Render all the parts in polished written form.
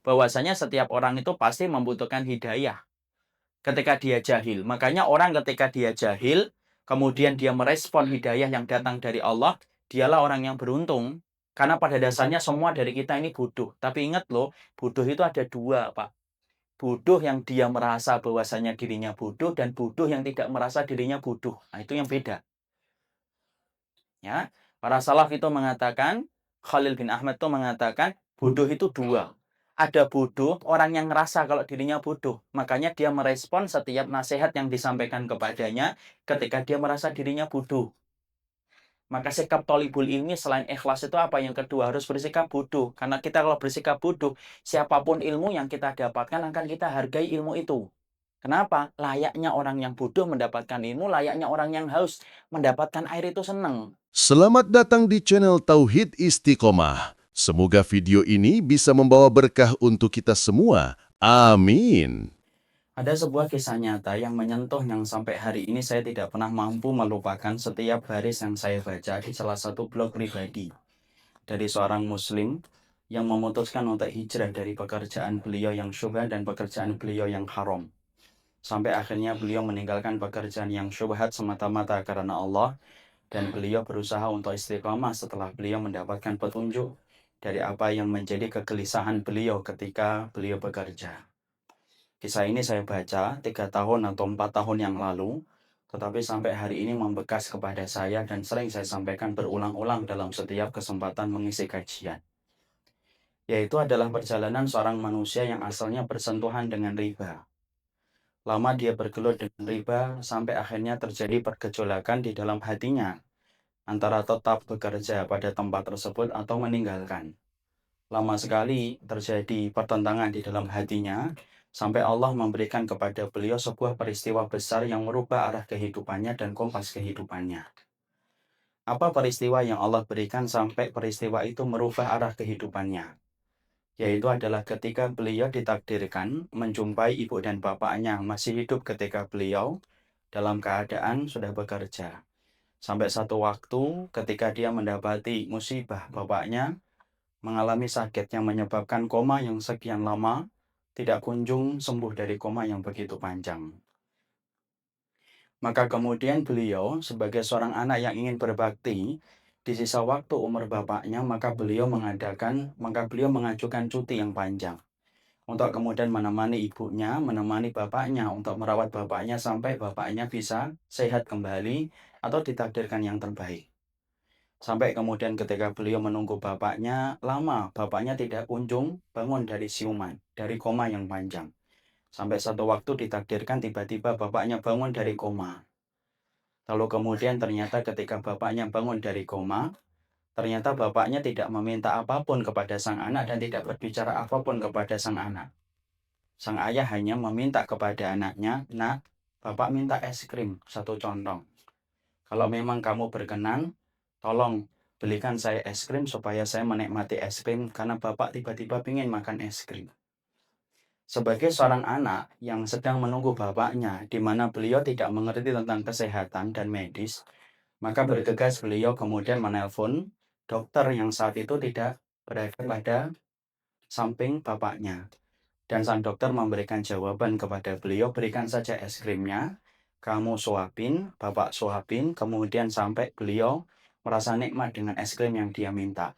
bahwasanya setiap orang itu pasti membutuhkan hidayah ketika dia jahil. Makanya orang ketika dia jahil, kemudian dia merespon hidayah yang datang dari Allah, dialah orang yang beruntung. Karena pada dasarnya semua dari kita ini bodoh. Tapi ingat loh, bodoh itu ada dua, Pak. Bodoh yang dia merasa bahwasanya dirinya bodoh dan bodoh yang tidak merasa dirinya bodoh. Nah, itu yang beda. Ya, para salaf itu mengatakan, Khalil bin Ahmad itu mengatakan, bodoh itu dua. Ada bodoh, orang yang ngerasa kalau dirinya bodoh. Makanya dia merespon setiap nasihat yang disampaikan kepadanya ketika dia merasa dirinya bodoh. Maka sikap tolibul ilmi selain ikhlas itu apa? Yang kedua harus bersikap bodoh. Karena kita kalau bersikap bodoh, siapapun ilmu yang kita dapatkan akan kita hargai ilmu itu. Kenapa? Layaknya orang yang bodoh mendapatkan ilmu, layaknya orang yang haus mendapatkan air itu senang. Selamat datang di channel Tauhid Istiqomah. Semoga video ini bisa membawa berkah untuk kita semua. Amin. Ada sebuah kisah nyata yang menyentuh yang sampai hari ini saya tidak pernah mampu melupakan setiap baris yang saya baca di salah satu blog pribadi dari seorang muslim yang memutuskan untuk hijrah dari pekerjaan beliau yang syubhat dan pekerjaan beliau yang haram. Sampai akhirnya beliau meninggalkan pekerjaan yang syubhat semata-mata karena Allah dan beliau berusaha untuk istiqamah setelah beliau mendapatkan petunjuk dari apa yang menjadi kegelisahan beliau ketika beliau bekerja. Kisah ini saya baca 3 tahun atau 4 tahun yang lalu, tetapi sampai hari ini membekas kepada saya dan sering saya sampaikan berulang-ulang dalam setiap kesempatan mengisi kajian. Yaitu adalah perjalanan seorang manusia yang asalnya bersentuhan dengan riba. Lama dia bergelut dengan riba sampai akhirnya terjadi pergejolakan di dalam hatinya antara tetap bekerja pada tempat tersebut atau meninggalkan. Lama sekali terjadi pertentangan di dalam hatinya, sampai Allah memberikan kepada beliau sebuah peristiwa besar yang merubah arah kehidupannya dan kompas kehidupannya. Apa peristiwa yang Allah berikan sampai peristiwa itu merubah arah kehidupannya? Yaitu adalah ketika beliau ditakdirkan menjumpai ibu dan bapaknya masih hidup ketika beliau dalam keadaan sudah bekerja. Sampai satu waktu ketika dia mendapati musibah bapaknya mengalami sakit yang menyebabkan koma yang sekian lama, tidak kunjung sembuh dari koma yang begitu panjang. Maka kemudian beliau sebagai seorang anak yang ingin berbakti, di sisa waktu umur bapaknya, maka beliau mengajukan cuti yang panjang. Untuk kemudian menemani ibunya, menemani bapaknya, untuk merawat bapaknya sampai bapaknya bisa sehat kembali atau ditakdirkan yang terbaik. Sampai kemudian ketika beliau menunggu bapaknya, lama bapaknya tidak kunjung bangun dari siuman, dari koma yang panjang. Sampai satu waktu ditakdirkan tiba-tiba bapaknya bangun dari koma. Lalu kemudian ternyata ketika bapaknya bangun dari koma, ternyata bapaknya tidak meminta apapun kepada sang anak dan tidak berbicara apapun kepada sang anak. Sang ayah hanya meminta kepada anaknya, "Nak, bapak minta es krim 1 contong. Kalau memang kamu berkenan, tolong belikan saya es krim supaya saya menikmati es krim karena bapak tiba-tiba ingin makan es krim." Sebagai seorang anak yang sedang menunggu bapaknya, di mana beliau tidak mengerti tentang kesehatan dan medis, maka bergegas beliau kemudian menelpon dokter yang saat itu tidak berada pada samping bapaknya. Dan sang dokter memberikan jawaban kepada beliau, berikan saja es krimnya, kamu suapin, bapak suapin, kemudian sampai beliau merasa nikmat dengan es krim yang dia minta.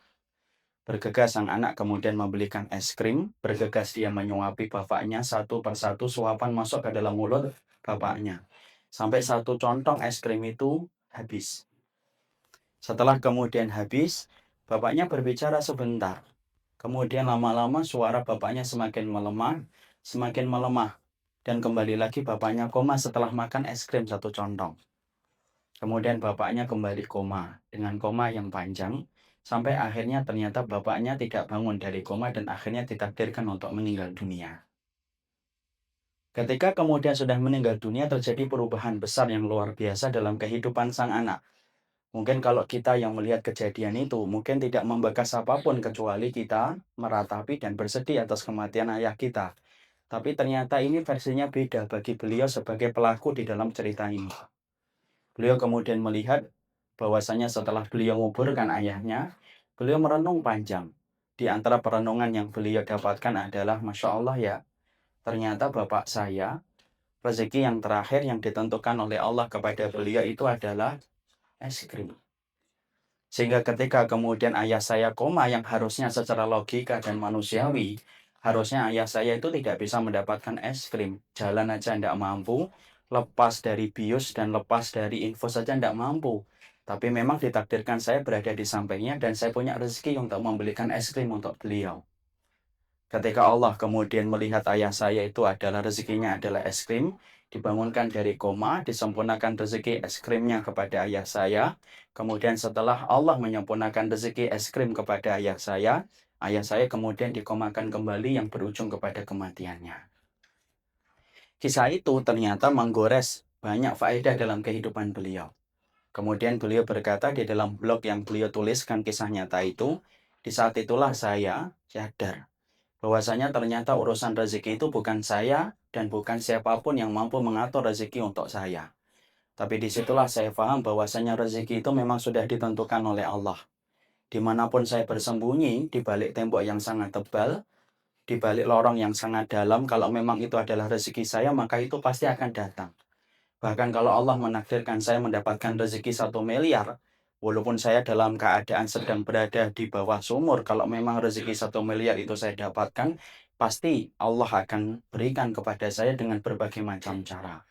Bergegas sang anak kemudian membelikan es krim, bergegas dia menyuapi bapaknya satu persatu suapan masuk ke dalam mulut bapaknya. Sampai 1 contong es krim itu habis. Setelah kemudian habis, bapaknya berbicara sebentar. Kemudian lama-lama suara bapaknya semakin melemah. Dan kembali lagi bapaknya koma setelah makan es krim 1 contong. Kemudian bapaknya kembali koma dengan koma yang panjang. Sampai akhirnya ternyata bapaknya tidak bangun dari koma dan akhirnya ditakdirkan untuk meninggal dunia. Ketika kemudian sudah meninggal dunia terjadi perubahan besar yang luar biasa dalam kehidupan sang anak. Mungkin kalau kita yang melihat kejadian itu mungkin tidak membekas apapun kecuali kita meratapi dan bersedih atas kematian ayah kita. Tapi ternyata ini versinya beda bagi beliau sebagai pelaku di dalam cerita ini. Beliau kemudian melihat bahwasanya setelah beliau menguburkan ayahnya, beliau merenung panjang. Di antara perenungan yang beliau dapatkan adalah, Masya Allah ya, ternyata bapak saya, rezeki yang terakhir yang ditentukan oleh Allah kepada beliau itu adalah es krim. Sehingga ketika kemudian ayah saya koma yang harusnya secara logika dan manusiawi, harusnya ayah saya itu tidak bisa mendapatkan es krim. Jalan aja tidak mampu, lepas dari bius dan lepas dari infus saja tidak mampu. Tapi memang ditakdirkan saya berada di sampingnya dan saya punya rezeki untuk membelikan es krim untuk beliau. Ketika Allah kemudian melihat ayah saya itu adalah rezekinya adalah es krim, dibangunkan dari koma, disempurnakan rezeki es krimnya kepada ayah saya. Kemudian setelah Allah menyempurnakan rezeki es krim kepada ayah saya kemudian dikomakan kembali yang berujung kepada kematiannya. Kisah itu ternyata menggores banyak faedah dalam kehidupan beliau. Kemudian beliau berkata di dalam blog yang beliau tuliskan kisah nyata itu, di saat itulah saya sadar bahwasanya ternyata urusan rezeki itu bukan saya dan bukan siapapun yang mampu mengatur rezeki untuk saya. Tapi disitulah saya paham bahwasanya rezeki itu memang sudah ditentukan oleh Allah. Dimanapun saya bersembunyi, di balik tembok yang sangat tebal, di balik lorong yang sangat dalam, kalau memang itu adalah rezeki saya, maka itu pasti akan datang. Bahkan kalau Allah menakdirkan saya mendapatkan rezeki 1 miliar, walaupun saya dalam keadaan sedang berada di bawah sumur, kalau memang rezeki 1 miliar itu saya dapatkan, pasti Allah akan berikan kepada saya dengan berbagai macam cara.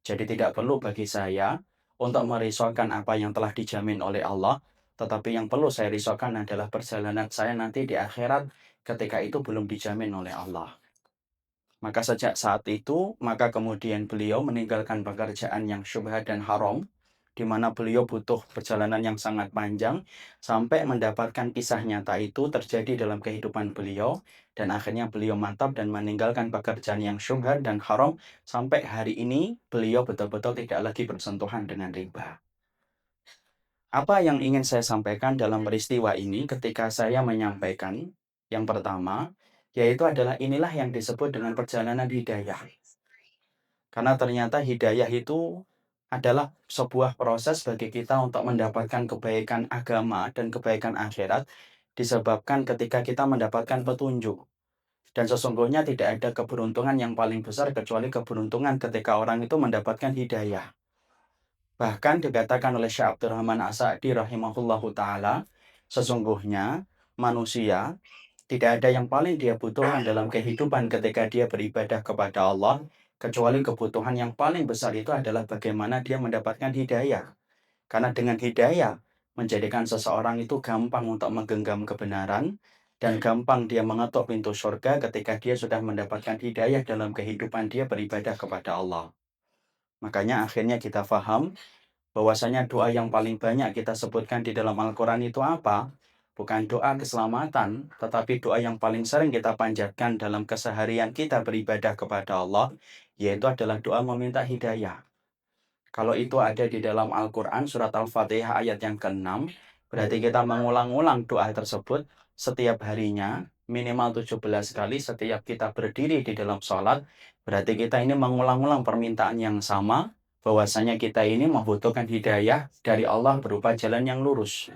Jadi tidak perlu bagi saya untuk merisaukan apa yang telah dijamin oleh Allah, tetapi yang perlu saya risaukan adalah perjalanan saya nanti di akhirat ketika itu belum dijamin oleh Allah. Maka sejak saat itu, maka kemudian beliau meninggalkan pekerjaan yang syubhat dan haram, di mana beliau butuh perjalanan yang sangat panjang, sampai mendapatkan kisah nyata itu terjadi dalam kehidupan beliau, dan akhirnya beliau mantap dan meninggalkan pekerjaan yang syubhat dan haram, sampai hari ini beliau betul-betul tidak lagi bersentuhan dengan riba. Apa yang ingin saya sampaikan dalam peristiwa ini ketika saya menyampaikan yang pertama, yaitu adalah inilah yang disebut dengan perjalanan hidayah. Karena ternyata hidayah itu adalah sebuah proses bagi kita untuk mendapatkan kebaikan agama dan kebaikan akhirat disebabkan ketika kita mendapatkan petunjuk. Dan sesungguhnya tidak ada keberuntungan yang paling besar kecuali keberuntungan ketika orang itu mendapatkan hidayah. Bahkan dikatakan oleh Syekh Abdurrahman As-Sa'di rahimahullahu ta'ala, sesungguhnya manusia tidak ada yang paling dia butuhkan dalam kehidupan ketika dia beribadah kepada Allah, kecuali kebutuhan yang paling besar itu adalah bagaimana dia mendapatkan hidayah. Karena dengan hidayah, menjadikan seseorang itu gampang untuk menggenggam kebenaran, dan gampang dia mengetuk pintu surga ketika dia sudah mendapatkan hidayah dalam kehidupan dia beribadah kepada Allah. Makanya akhirnya kita faham bahwasanya doa yang paling banyak kita sebutkan di dalam Al-Quran itu apa? Bukan doa keselamatan, tetapi doa yang paling sering kita panjatkan dalam keseharian kita beribadah kepada Allah, yaitu adalah doa meminta hidayah. Kalau itu ada di dalam Al-Quran, surat Al-Fatihah ayat yang ke-6, berarti kita mengulang-ulang doa tersebut setiap harinya, minimal 17 kali setiap kita berdiri di dalam sholat, berarti kita ini mengulang-ulang permintaan yang sama, bahwasanya kita ini membutuhkan hidayah dari Allah berupa jalan yang lurus.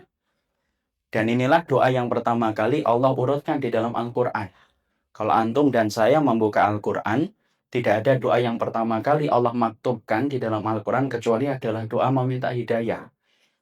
Dan inilah doa yang pertama kali Allah urutkan di dalam Al-Quran. Kalau antum dan saya membuka Al-Quran, tidak ada doa yang pertama kali Allah maktubkan di dalam Al-Quran kecuali adalah doa meminta hidayah.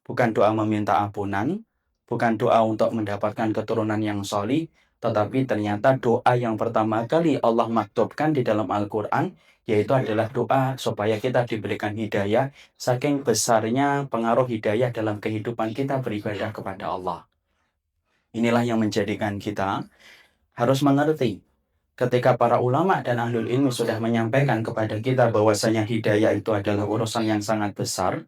Bukan doa meminta ampunan, bukan doa untuk mendapatkan keturunan yang solih, tetapi ternyata doa yang pertama kali Allah maktubkan di dalam Al-Quran, yaitu adalah doa supaya kita diberikan hidayah, saking besarnya pengaruh hidayah dalam kehidupan kita beribadah kepada Allah. Inilah yang menjadikan kita harus mengerti ketika para ulama dan ahlul ilmi sudah menyampaikan kepada kita bahwasanya hidayah itu adalah urusan yang sangat besar,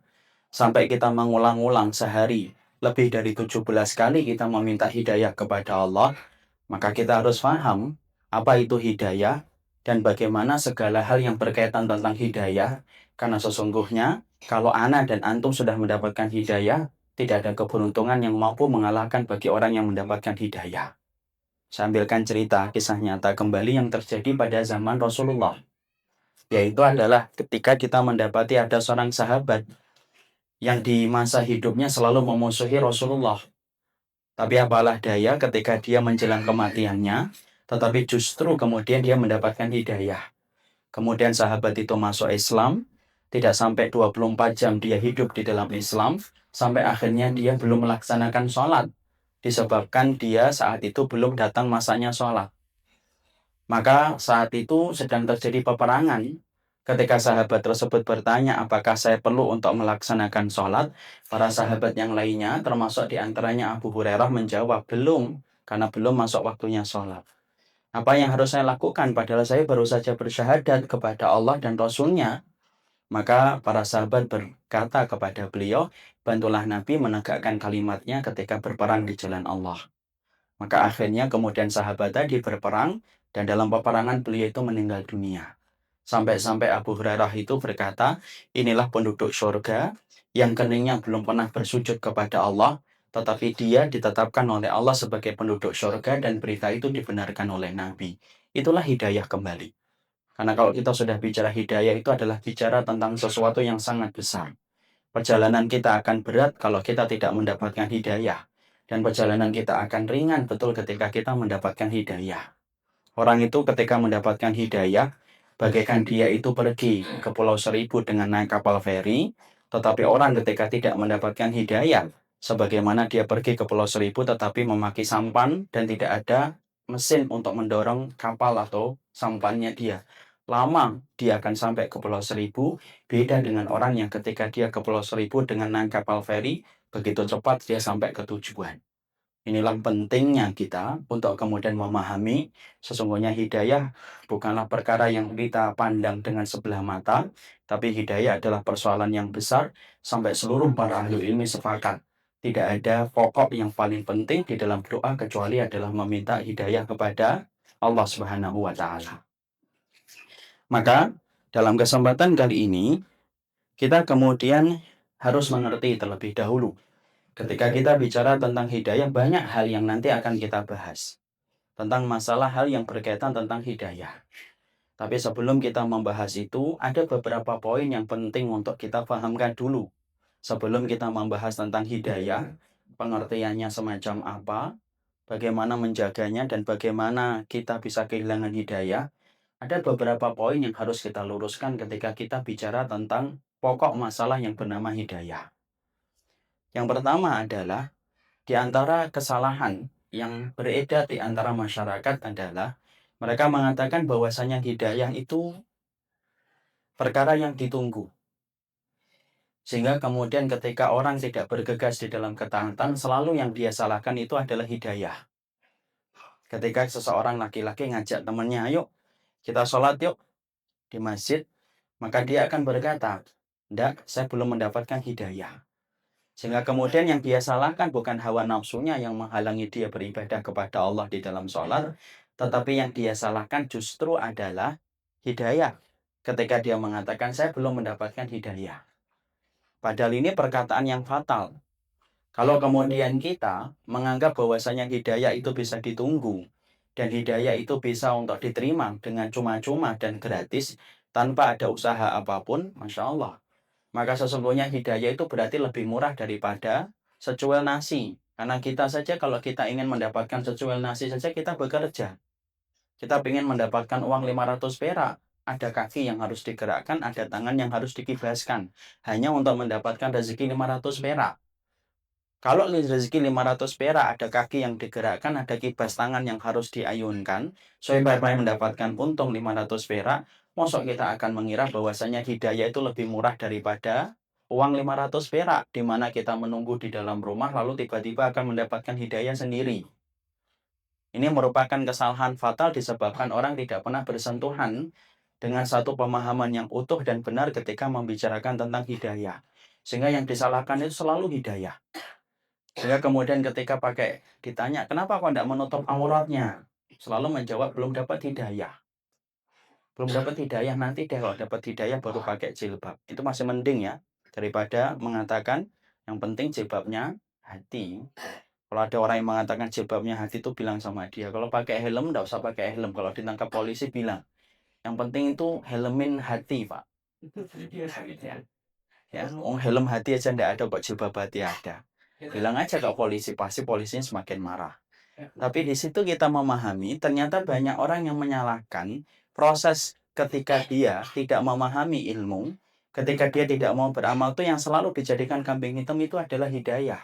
sampai kita mengulang-ulang sehari lebih dari 17 kali kita meminta hidayah kepada Allah, maka kita harus paham apa itu hidayah dan bagaimana segala hal yang berkaitan tentang hidayah. Karena sesungguhnya kalau ana dan antum sudah mendapatkan hidayah, tidak ada keberuntungan yang mampu mengalahkan bagi orang yang mendapatkan hidayah. Saya ambilkan cerita kisah nyata kembali yang terjadi pada zaman Rasulullah. Yaitu adalah ketika kita mendapati ada seorang sahabat yang di masa hidupnya selalu memusuhi Rasulullah. Tapi apalah daya ketika dia menjelang kematiannya, tetapi justru kemudian dia mendapatkan hidayah. Kemudian sahabat itu masuk Islam, tidak sampai 24 jam dia hidup di dalam Islam, sampai akhirnya dia belum melaksanakan sholat. Disebabkan dia saat itu belum datang masanya sholat. Maka saat itu sedang terjadi peperangan. Ketika sahabat tersebut bertanya apakah saya perlu untuk melaksanakan sholat, para sahabat yang lainnya termasuk diantaranya Abu Hurairah menjawab, belum, karena belum masuk waktunya sholat. Apa yang harus saya lakukan? Padahal saya baru saja bersyahadat kepada Allah dan Rasul-Nya. Maka para sahabat berkata kepada beliau, bantulah Nabi menegakkan kalimatnya ketika berperang di jalan Allah. Maka akhirnya kemudian sahabat tadi berperang, dan dalam peperangan beliau itu meninggal dunia. Sampai-sampai Abu Hurairah itu berkata, inilah penduduk surga yang keningnya belum pernah bersujud kepada Allah, tetapi dia ditetapkan oleh Allah sebagai penduduk surga dan berita itu dibenarkan oleh Nabi. Itulah hidayah kembali. Karena kalau kita sudah bicara hidayah itu adalah bicara tentang sesuatu yang sangat besar. Perjalanan kita akan berat kalau kita tidak mendapatkan hidayah. Dan perjalanan kita akan ringan betul ketika kita mendapatkan hidayah. Orang itu ketika mendapatkan hidayah, bagaikan dia itu pergi ke Pulau Seribu dengan naik kapal feri, tetapi orang ketika tidak mendapatkan hidayah, sebagaimana dia pergi ke Pulau Seribu tetapi memakai sampan dan tidak ada mesin untuk mendorong kapal atau sampannya dia. Lama dia akan sampai ke Pulau Seribu, beda dengan orang yang ketika dia ke Pulau Seribu dengan naik kapal feri, begitu cepat dia sampai ke tujuan. Inilah pentingnya kita untuk kemudian memahami sesungguhnya hidayah bukanlah perkara yang kita pandang dengan sebelah mata, tapi hidayah adalah persoalan yang besar sampai seluruh para ahli ilmu sepakat. Tidak ada pokok yang paling penting di dalam doa kecuali adalah meminta hidayah kepada Allah Subhanahu wa Ta'ala. Maka dalam kesempatan kali ini kita kemudian harus mengerti terlebih dahulu. Ketika kita bicara tentang hidayah, banyak hal yang nanti akan kita bahas. Tentang masalah hal yang berkaitan tentang hidayah. Tapi sebelum kita membahas itu, ada beberapa poin yang penting untuk kita pahamkan dulu. Sebelum kita membahas tentang hidayah, pengertiannya semacam apa, bagaimana menjaganya, dan bagaimana kita bisa kehilangan hidayah, ada beberapa poin yang harus kita luruskan ketika kita bicara tentang pokok masalah yang bernama hidayah. Yang pertama adalah di antara kesalahan yang beredar di antara masyarakat adalah mereka mengatakan bahwasanya hidayah itu perkara yang ditunggu. Sehingga kemudian ketika orang tidak bergegas di dalam ketaatan, selalu yang dia salahkan itu adalah hidayah. Ketika seseorang laki-laki ngajak temannya, ayo kita sholat yuk di masjid, maka dia akan berkata, enggak, saya belum mendapatkan hidayah. Sehingga kemudian yang dia salahkan bukan hawa nafsunya yang menghalangi dia beribadah kepada Allah di dalam sholat, tetapi yang dia salahkan justru adalah hidayah. Ketika dia mengatakan, saya belum mendapatkan hidayah. Padahal ini perkataan yang fatal. Kalau kemudian kita menganggap bahwasanya hidayah itu bisa ditunggu, dan hidayah itu bisa untuk diterima dengan cuma-cuma dan gratis, tanpa ada usaha apapun, Masya Allah. Maka sesungguhnya hidayah itu berarti lebih murah daripada secuil nasi. Karena kita saja kalau kita ingin mendapatkan secuil nasi saja kita bekerja. Kita ingin mendapatkan uang 500 perak. Ada kaki yang harus digerakkan, ada tangan yang harus dikibaskan. Hanya untuk mendapatkan rezeki 500 perak. Kalau rezeki 500 perak, ada kaki yang digerakkan, ada kibas tangan yang harus diayunkan, supaya mendapatkan untung 500 perak, mosok kita akan mengira bahwasanya hidayah itu lebih murah daripada uang 500 perak, di mana kita menunggu di dalam rumah, lalu tiba-tiba akan mendapatkan hidayah sendiri. Ini merupakan kesalahan fatal disebabkan orang tidak pernah bersentuhan dengan satu pemahaman yang utuh dan benar ketika membicarakan tentang hidayah. Sehingga yang disalahkan itu selalu hidayah. Sehingga kemudian ketika ditanya, kenapa kok tidak menutup auratnya? Selalu menjawab, belum dapat hidayah. Belum dapat hidayah, nanti deh kalau dapat hidayah baru pakai jilbab. Itu masih mending ya, daripada mengatakan yang penting jilbabnya hati. Kalau ada orang yang mengatakan jilbabnya hati itu bilang sama dia, kalau pakai helm tidak usah pakai helm. Kalau ditangkap polisi bilang, yang penting itu helmin hati, Pak. Ya, helm hati aja tidak ada kok jilbab hati ada. Bilang aja ke polisi, pasti polisinya semakin marah. Tapi di situ kita memahami, ternyata banyak orang yang menyalahkan proses ketika dia tidak memahami ilmu, ketika dia tidak mau beramal itu yang selalu dijadikan kambing hitam itu adalah hidayah.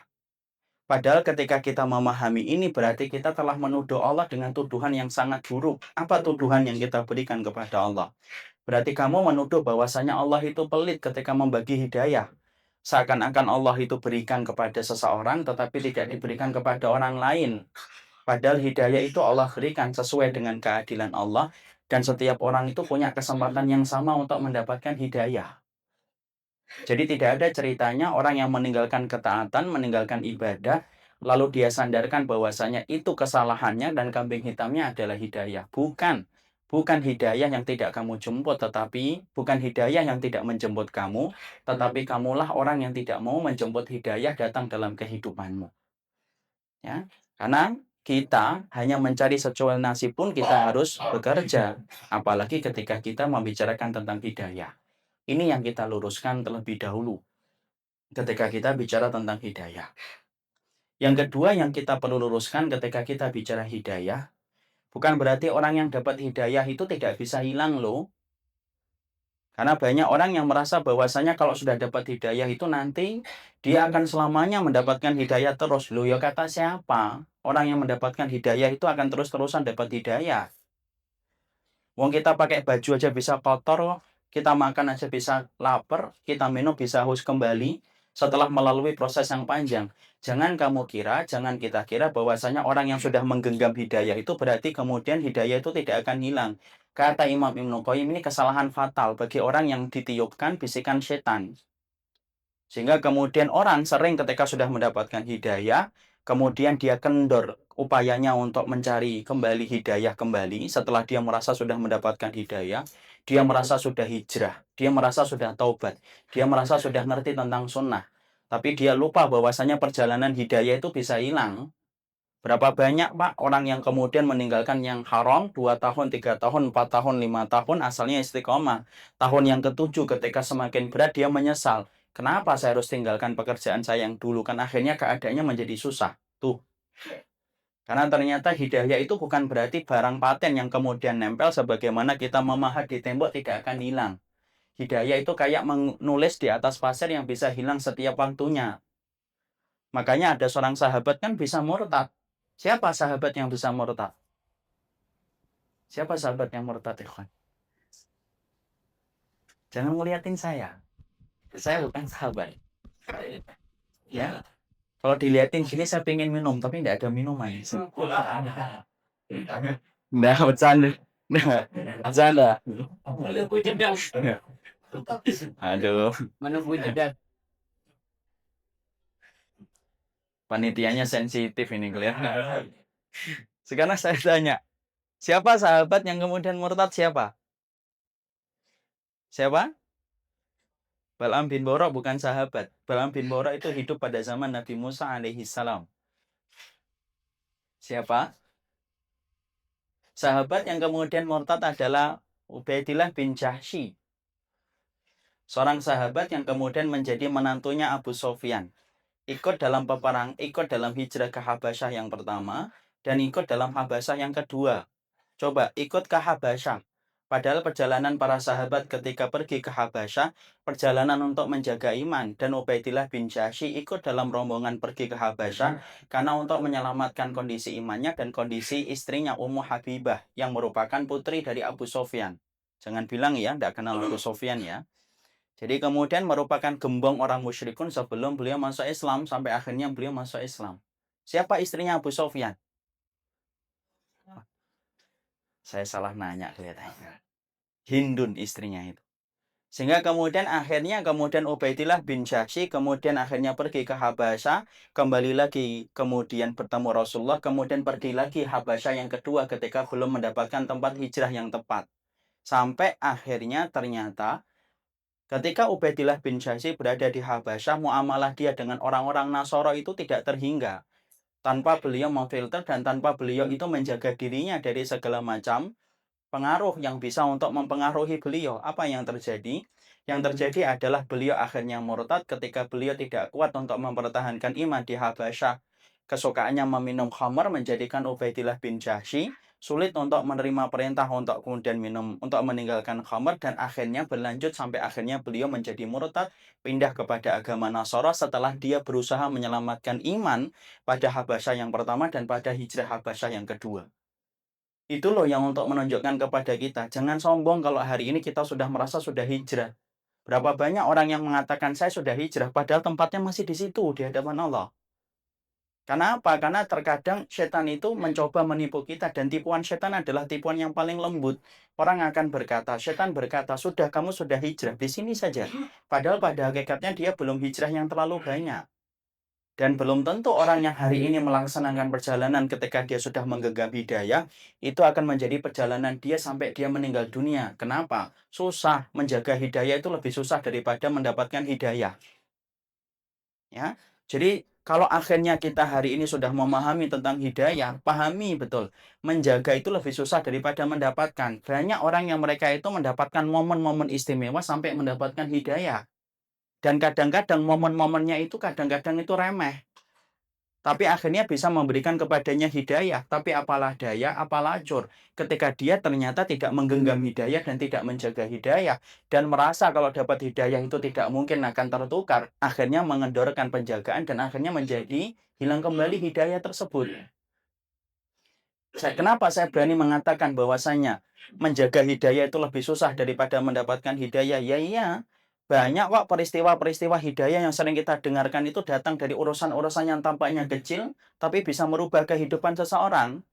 Padahal ketika kita memahami ini berarti kita telah menuduh Allah dengan tuduhan yang sangat buruk. Apa tuduhan yang kita berikan kepada Allah? Berarti kamu menuduh bahwasanya Allah itu pelit ketika membagi hidayah. Seakan-akan Allah itu berikan kepada seseorang tetapi tidak diberikan kepada orang lain. Padahal hidayah itu Allah berikan sesuai dengan keadilan Allah dan setiap orang itu punya kesempatan yang sama untuk mendapatkan hidayah. Jadi tidak ada ceritanya orang yang meninggalkan ketaatan, meninggalkan ibadah, lalu dia sandarkan bahwasanya itu kesalahannya dan kambing hitamnya adalah hidayah. Bukan. Bukan hidayah yang tidak kamu jemput, tetapi bukan hidayah yang tidak menjemput kamu, tetapi kamulah orang yang tidak mau menjemput hidayah datang dalam kehidupanmu. Ya, karena kita hanya mencari secuil nasi pun kita harus bekerja, apalagi ketika kita membicarakan tentang hidayah. Ini yang kita luruskan terlebih dahulu ketika kita bicara tentang hidayah. Yang kedua yang kita perlu luruskan ketika kita bicara hidayah, bukan berarti orang yang dapat hidayah itu tidak bisa hilang loh. Karena banyak orang yang merasa bahwasanya kalau sudah dapat hidayah itu nanti dia akan selamanya mendapatkan hidayah terus. Loh ya kata siapa? Orang yang mendapatkan hidayah itu akan terus-terusan dapat hidayah. Wong kita pakai baju aja bisa kotor kok. Kita makan aja bisa lapar, kita minum bisa haus kembali setelah melalui proses yang panjang. Jangan kita kira bahwasanya orang yang sudah menggenggam hidayah itu berarti kemudian hidayah itu tidak akan hilang. Kata Imam Ibnu Qayyim ini kesalahan fatal bagi orang yang ditiupkan bisikan setan. Sehingga kemudian orang sering ketika sudah mendapatkan hidayah, kemudian dia kendor upayanya untuk mencari kembali hidayah kembali setelah dia merasa sudah mendapatkan hidayah, dia merasa sudah hijrah, dia merasa sudah taubat, dia merasa sudah ngerti tentang sunnah. Tapi dia lupa bahwasanya perjalanan hidayah itu bisa hilang. Berapa banyak Pak orang yang kemudian meninggalkan yang haram 2 tahun, 3 tahun, 4 tahun, 5 tahun asalnya istiqomah. Tahun yang ketujuh ketika semakin berat dia menyesal. Kenapa saya harus tinggalkan pekerjaan saya yang dulu? Kan akhirnya keadaannya menjadi susah. Tuh. Karena ternyata hidayah itu bukan berarti barang paten yang kemudian nempel sebagaimana kita memahat di tembok tidak akan hilang. Hidayah itu kayak menulis di atas pasir yang bisa hilang setiap waktunya. Makanya ada seorang sahabat kan bisa murtad. Siapa sahabat yang bisa murtad? Siapa sahabat yang murtad, ikhwan? Jangan ngeliatin saya. Saya bukan sahabat. Ya. Kalau diliatin gini saya pengen minum, tapi tidak ada minuman. Nah, bercanda. Nah, bercanda. Aduh, panitianya sensitif ini kelihatan. Sekarang saya tanya, siapa sahabat yang kemudian murtad siapa? Siapa? Bal'am bin Borok bukan sahabat. Bal'am bin Borok itu hidup pada zaman Nabi Musa alaihi salam. Siapa? Sahabat yang kemudian murtad adalah Ubaidillah bin Jahsy. Seorang sahabat yang kemudian menjadi menantunya Abu Sofyan. Ikut dalam hijrah ke Habasyah yang pertama dan ikut dalam Habasyah yang kedua. Coba ikut ke Habasyah. Padahal perjalanan para sahabat ketika pergi ke Habasyah, perjalanan untuk menjaga iman. Dan Ubaidillah bin Jahsy ikut dalam rombongan pergi ke Habasyah karena untuk menyelamatkan kondisi imannya dan kondisi istrinya Ummu Habibah yang merupakan putri dari Abu Sofyan. Jangan bilang ya, tidak kenal Abu Sofyan ya. Jadi kemudian merupakan gembong orang musyrikun sebelum beliau masuk Islam sampai akhirnya beliau masuk Islam. Siapa istrinya Abu Sofyan? Saya salah nanya kelihatannya. Hindun istrinya itu. Sehingga kemudian Ubaidillah bin Jahsy kemudian akhirnya pergi ke Habasyah, kembali lagi kemudian bertemu Rasulullah, kemudian pergi lagi Habasyah yang kedua ketika belum mendapatkan tempat hijrah yang tepat. Sampai akhirnya ternyata ketika Ubaidillah bin Jahsy berada di Habasyah, muamalah dia dengan orang-orang Nasoro itu tidak terhingga. Tanpa beliau memfilter dan tanpa beliau itu menjaga dirinya dari segala macam pengaruh yang bisa untuk mempengaruhi beliau. Apa yang terjadi? Yang terjadi adalah beliau akhirnya murtad ketika beliau tidak kuat untuk mempertahankan iman di Habasyah. Kesukaannya meminum khamar menjadikan Ubaidillah bin Jahsy sulit untuk menerima perintah untuk kemudian untuk meninggalkan khamar, dan akhirnya berlanjut sampai akhirnya beliau menjadi murtad, pindah kepada agama Nasara setelah dia berusaha menyelamatkan iman pada Habasyah yang pertama dan pada hijrah Habasyah yang kedua. Itu loh yang untuk menunjukkan kepada kita, jangan sombong kalau hari ini kita sudah merasa sudah hijrah. Berapa banyak orang yang mengatakan saya sudah hijrah, padahal tempatnya masih di situ, di hadapan Allah. Karena apa? Karena terkadang setan itu mencoba menipu kita, dan tipuan setan adalah tipuan yang paling lembut. Orang akan berkata, setan berkata, sudah kamu sudah hijrah, di sini saja. Padahal pada hakikatnya dia belum hijrah yang terlalu banyak. Dan belum tentu orang yang hari ini melaksanakan perjalanan ketika dia sudah menggenggam hidayah, itu akan menjadi perjalanan dia sampai dia meninggal dunia. Kenapa? Susah. Menjaga hidayah itu lebih susah daripada mendapatkan hidayah. Ya. Jadi, kalau akhirnya kita hari ini sudah memahami tentang hidayah, pahami betul. Menjaga itu lebih susah daripada mendapatkan. Banyak orang yang mereka itu mendapatkan momen-momen istimewa sampai mendapatkan hidayah. Dan kadang-kadang momen-momennya itu kadang-kadang itu remeh. Tapi akhirnya bisa memberikan kepadanya hidayah. Tapi apalah daya, apalah acur. Ketika dia ternyata tidak menggenggam hidayah dan tidak menjaga hidayah, dan merasa kalau dapat hidayah itu tidak mungkin akan tertukar, akhirnya mengendorkan penjagaan dan akhirnya menjadi hilang kembali hidayah tersebut. Kenapa saya berani mengatakan bahwasanya menjaga hidayah itu lebih susah daripada mendapatkan hidayah? Ya iya, banyak kok peristiwa-peristiwa hidayah yang sering kita dengarkan itu datang dari urusan-urusan yang tampaknya kecil, tapi bisa merubah kehidupan seseorang.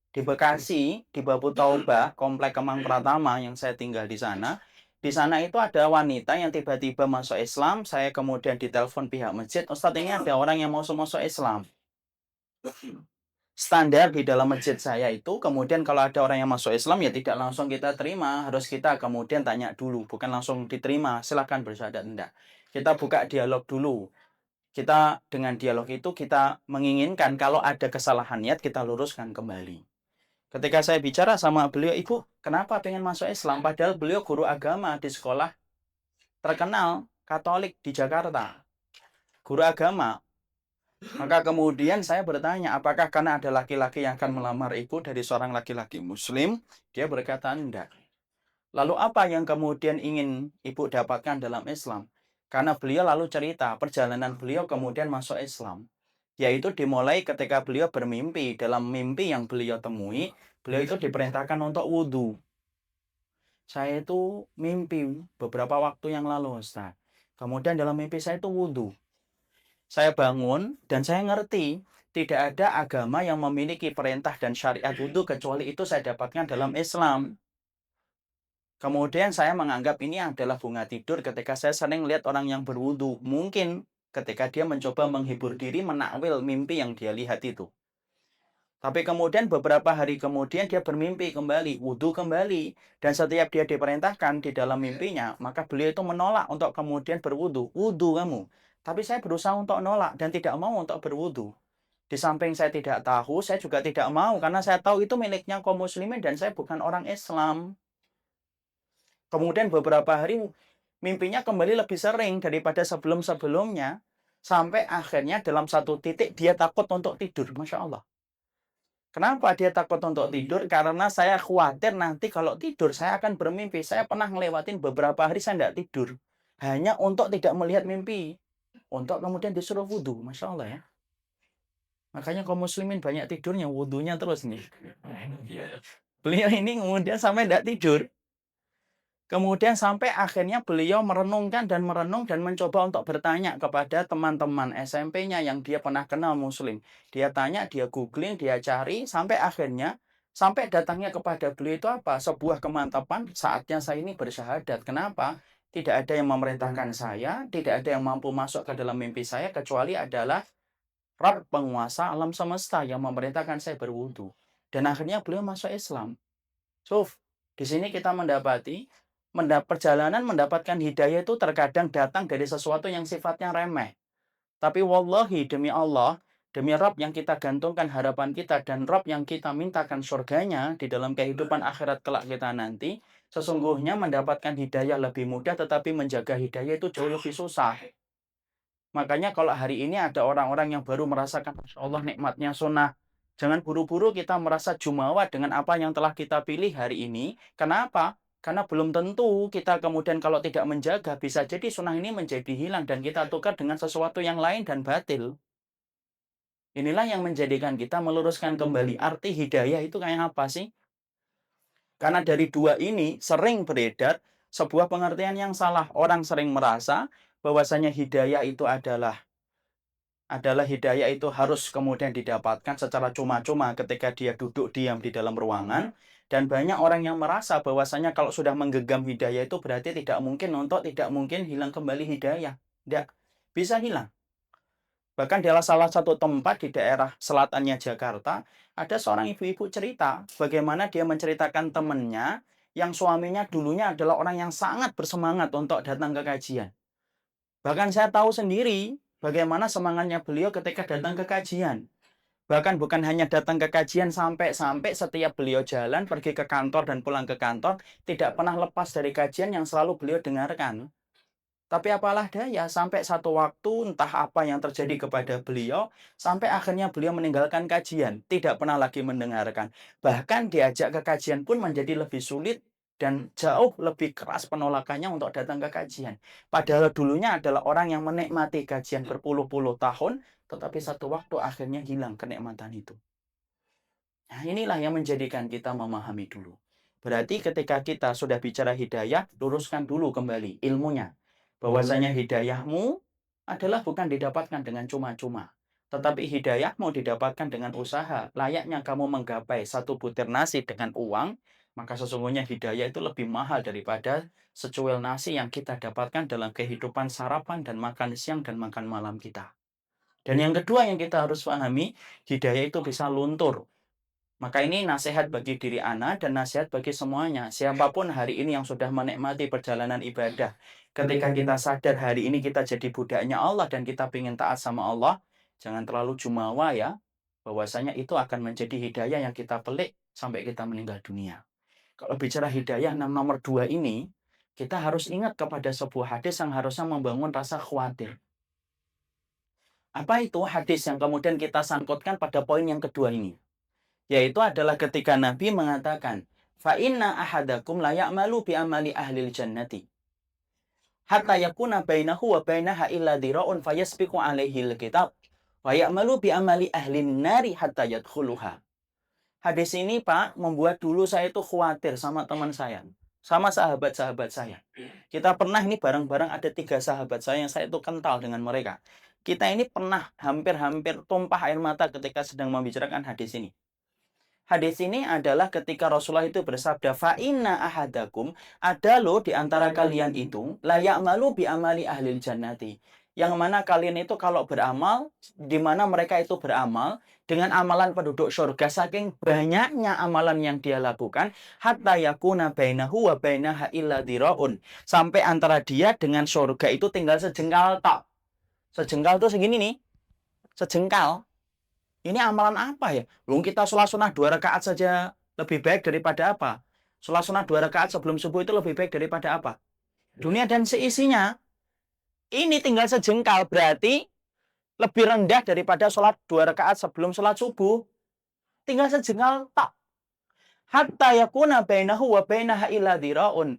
Di Bekasi, di Babu Taubah, Komplek Kemang Pratama yang saya tinggal di sana. Di sana itu ada wanita yang tiba-tiba masuk Islam. Saya kemudian ditelepon pihak masjid, Ustadz ini ada orang yang mau masuk Islam. Standar di dalam masjid saya itu, kemudian kalau ada orang yang masuk Islam ya tidak langsung kita terima, harus kita kemudian tanya dulu, bukan langsung diterima, silahkan bersyahadat, enggak. Kita buka dialog dulu. Kita dengan dialog itu kita menginginkan kalau ada kesalahan niat kita luruskan kembali. Ketika saya bicara sama beliau, Ibu, kenapa pengen masuk Islam? Padahal beliau guru agama di sekolah terkenal Katolik di Jakarta. Guru agama. Maka kemudian saya bertanya, apakah karena ada laki-laki yang akan melamar ibu dari seorang laki-laki muslim? Dia berkata, enggak. Lalu apa yang kemudian ingin ibu dapatkan dalam Islam? Karena beliau lalu cerita, perjalanan beliau kemudian masuk Islam. Yaitu dimulai ketika beliau bermimpi. Dalam mimpi yang beliau temui, beliau itu diperintahkan untuk wudhu. Saya itu mimpi beberapa waktu yang lalu, Ustaz. Kemudian dalam mimpi saya itu wudhu. Saya bangun dan saya ngerti tidak ada agama yang memiliki perintah dan syariat wudhu kecuali itu saya dapatkan dalam Islam. Kemudian saya menganggap ini adalah bunga tidur ketika saya sering lihat orang yang berwudhu. Mungkin ketika dia mencoba menghibur diri menakwil mimpi yang dia lihat itu. Tapi kemudian beberapa hari kemudian dia bermimpi kembali, wudhu kembali. Dan setiap dia diperintahkan di dalam mimpinya, maka beliau itu menolak untuk kemudian berwudhu. Wudhu kamu. Tapi saya berusaha untuk menolak dan tidak mau untuk berwudhu. Di samping saya tidak tahu, saya juga tidak mau. Karena saya tahu itu miliknya kaum muslimin dan saya bukan orang Islam. Kemudian beberapa hari mimpinya kembali lebih sering daripada sebelum-sebelumnya. Sampai akhirnya dalam satu titik dia takut untuk tidur. Masya Allah. Kenapa dia takut untuk tidur? Karena saya khawatir nanti kalau tidur saya akan bermimpi. Saya pernah ngelewatin beberapa hari saya tidak tidur. Hanya untuk tidak melihat mimpi. Untuk kemudian disuruh wudhu. Masya Allah ya. Makanya kaum muslimin banyak tidurnya. Wudhunya terus nih. Beliau ini kemudian sampai tidak tidur. Kemudian sampai akhirnya beliau merenungkan dan merenung dan mencoba untuk bertanya kepada teman-teman SMP-nya yang dia pernah kenal muslim. Dia tanya, dia googling, dia cari, sampai akhirnya, sampai datangnya kepada beliau itu apa? Sebuah kemantapan, saatnya saya ini bersyahadat. Kenapa? Tidak ada yang memerintahkan saya, tidak ada yang mampu masuk ke dalam mimpi saya, kecuali adalah Rabb penguasa alam semesta yang memerintahkan saya berwudu. Dan akhirnya beliau masuk Islam. Suf, di sini kita mendapati perjalanan mendapatkan hidayah itu terkadang datang dari sesuatu yang sifatnya remeh. Tapi wallahi demi Allah, demi Rabb yang kita gantungkan harapan kita, dan Rabb yang kita mintakan surganya di dalam kehidupan akhirat kelak kita nanti, sesungguhnya mendapatkan hidayah lebih mudah, tetapi menjaga hidayah itu jauh lebih susah. Makanya kalau hari ini ada orang-orang yang baru merasakan, Masya Allah nikmatnya sunnah, jangan buru-buru kita merasa jumawa dengan apa yang telah kita pilih hari ini. Kenapa? Karena belum tentu kita kemudian kalau tidak menjaga, bisa jadi sunnah ini menjadi hilang dan kita tukar dengan sesuatu yang lain dan batil. Inilah yang menjadikan kita meluruskan kembali arti hidayah itu kayak apa sih? Karena dari dua ini sering beredar sebuah pengertian yang salah. Orang sering merasa bahwasanya hidayah itu adalah hidayah itu harus kemudian didapatkan secara cuma-cuma ketika dia duduk diam di dalam ruangan. Dan banyak orang yang merasa bahwasanya kalau sudah menggenggam hidayah itu berarti tidak mungkin hilang kembali hidayah. Tidak, bisa hilang. Bahkan dalam salah satu tempat di daerah selatannya Jakarta, ada seorang ibu-ibu cerita bagaimana dia menceritakan temannya yang suaminya dulunya adalah orang yang sangat bersemangat untuk datang ke kajian. Bahkan saya tahu sendiri bagaimana semangatnya beliau ketika datang ke kajian. Bahkan bukan hanya datang ke kajian, sampai-sampai setiap beliau jalan, pergi ke kantor dan pulang ke kantor, tidak pernah lepas dari kajian yang selalu beliau dengarkan. Tapi apalah daya, sampai satu waktu entah apa yang terjadi kepada beliau, sampai akhirnya beliau meninggalkan kajian, tidak pernah lagi mendengarkan. Bahkan diajak ke kajian pun menjadi lebih sulit dan jauh lebih keras penolakannya untuk datang ke kajian. Padahal dulunya adalah orang yang menikmati kajian berpuluh-puluh tahun, tetapi satu waktu akhirnya hilang kenikmatan itu. Nah, inilah yang menjadikan kita memahami dulu. Berarti ketika kita sudah bicara hidayah, luruskan dulu kembali ilmunya. Bahwasanya hidayahmu adalah bukan didapatkan dengan cuma-cuma. Tetapi hidayahmu didapatkan dengan usaha. Layaknya kamu menggapai satu butir nasi dengan uang, maka sesungguhnya hidayah itu lebih mahal daripada secuil nasi yang kita dapatkan dalam kehidupan sarapan dan makan siang dan makan malam kita. Dan yang kedua yang kita harus pahami, hidayah itu bisa luntur. Maka ini nasihat bagi diri Ana dan nasihat bagi semuanya. Siapapun hari ini yang sudah menikmati perjalanan ibadah. Ketika kita sadar hari ini kita jadi budaknya Allah dan kita ingin taat sama Allah, jangan terlalu jumawa ya. Bahwasanya itu akan menjadi hidayah yang kita pelik sampai kita meninggal dunia. Kalau bicara hidayah nomor 2 ini, kita harus ingat kepada sebuah hadis yang harusnya membangun rasa khawatir. Apa itu hadis yang kemudian kita sangkutkan pada poin yang kedua ini? Yaitu adalah ketika Nabi mengatakan, fa inna ahadakum la ya'malu bi amali ahlil jannati hatta yakuna bainahu wa bainaha illa dira'un fayasbiqu alaihi alkitab wa ya'malu bi amali ahlin nari hatta yadkhuluha. Hadis ini Pak membuat dulu saya itu khawatir sama teman saya, sama sahabat-sahabat saya. Kita pernah ini bareng-bareng ada 3 sahabat saya yang saya itu kental dengan mereka. Kita ini pernah hampir-hampir tumpah air mata ketika sedang membicarakan hadis ini. Hadis ini adalah ketika Rasulullah itu bersabda, fa inna ahadakum, ada loh di antara kalian itu layak malu bi amali ahlil jannati. Yang mana kalian itu kalau beramal, di mana mereka itu beramal dengan amalan penduduk surga, saking banyaknya amalan yang dia lakukan, hatta yakuna bainahu wa bainaha illa diraun. Sampai antara dia dengan surga itu tinggal sejengkal tak. Sejengkal tuh segini nih. Sejengkal. Ini amalan apa ya? Belum kita sholat sunnah 2 rakaat saja lebih baik daripada apa? Sholat sunnah 2 rakaat sebelum subuh itu lebih baik daripada apa? Dunia dan seisinya. Ini tinggal sejengkal, berarti lebih rendah daripada sholat 2 rakaat sebelum sholat subuh. Tinggal sejengkal tak. Hatta yakuna bainahu wa bainaha illa dhira'un.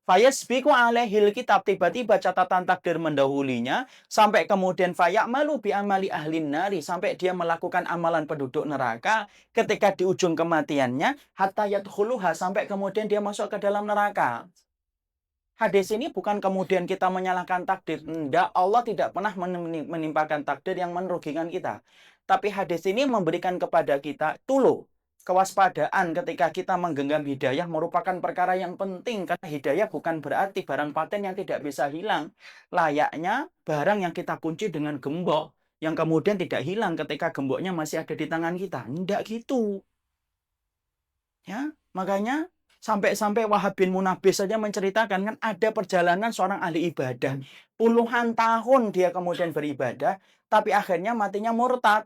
Fayasbiqu alaihil kitab, tiba-tiba catatan takdir mendahulunya sampai kemudian fayamalu bi amali ahlin nari, sampai dia melakukan amalan penduduk neraka ketika di ujung kematiannya hatta yadkhuluha, sampai kemudian dia masuk ke dalam neraka. Hadis ini bukan kemudian kita menyalahkan takdir. Tidak, Allah tidak pernah menimpakan takdir yang merugikan kita. Tapi hadis ini memberikan kepada kita dulu kewaspadaan ketika kita menggenggam hidayah merupakan perkara yang penting. Karena hidayah bukan berarti barang paten yang tidak bisa hilang. Layaknya barang yang kita kunci dengan gembok yang kemudian tidak hilang ketika gemboknya masih ada di tangan kita. Tidak gitu. Ya, makanya Sampai-sampai Wahab bin Munabbih saja menceritakan kan ada perjalanan seorang ahli ibadah. Puluhan tahun dia kemudian beribadah, tapi akhirnya matinya murtad.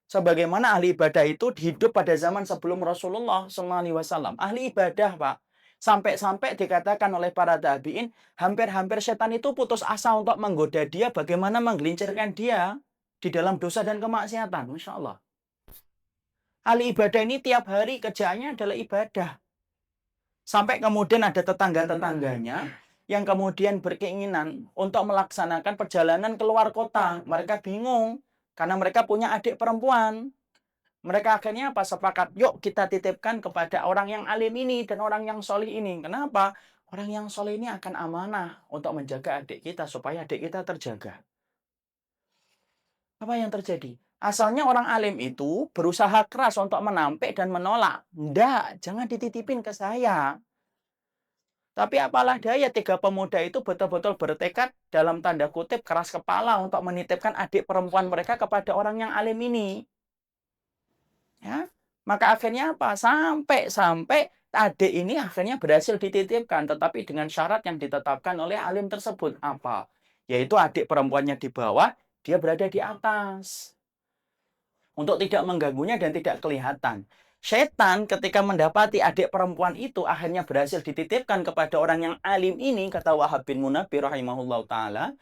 Sebagaimana ahli ibadah itu hidup pada zaman sebelum Rasulullah SAW. Ahli ibadah, Pak. Sampai-sampai dikatakan oleh para tabi'in, hampir-hampir setan itu putus asa untuk menggoda dia, bagaimana menggelincirkan dia di dalam dosa dan kemaksiatan. Masya Allah. Ahli ibadah ini tiap hari kerjaannya adalah ibadah. Sampai kemudian ada tetangga-tetangganya yang kemudian berkeinginan untuk melaksanakan perjalanan keluar kota. Mereka bingung karena mereka punya adik perempuan. Mereka akhirnya apa? Sepakat, yuk kita titipkan kepada orang yang alim ini dan orang yang solih ini. Kenapa? Orang yang solih ini akan amanah untuk menjaga adik kita supaya adik kita terjaga. Apa yang terjadi? Asalnya orang alim itu berusaha keras untuk menampik dan menolak. Enggak, jangan dititipin ke saya. Tapi apalah daya, tiga pemuda itu betul-betul bertekad dalam tanda kutip keras kepala untuk menitipkan adik perempuan mereka kepada orang yang alim ini. Ya, maka akhirnya apa? Sampai adik ini akhirnya berhasil dititipkan, tetapi dengan syarat yang ditetapkan oleh alim tersebut. Apa? Yaitu adik perempuannya di bawah, dia berada di atas. Untuk tidak mengganggunya dan tidak kelihatan. Setan ketika mendapati adik perempuan itu akhirnya berhasil dititipkan kepada orang yang alim ini, kata Wahab bin Munabbih rahimahullah ta'ala,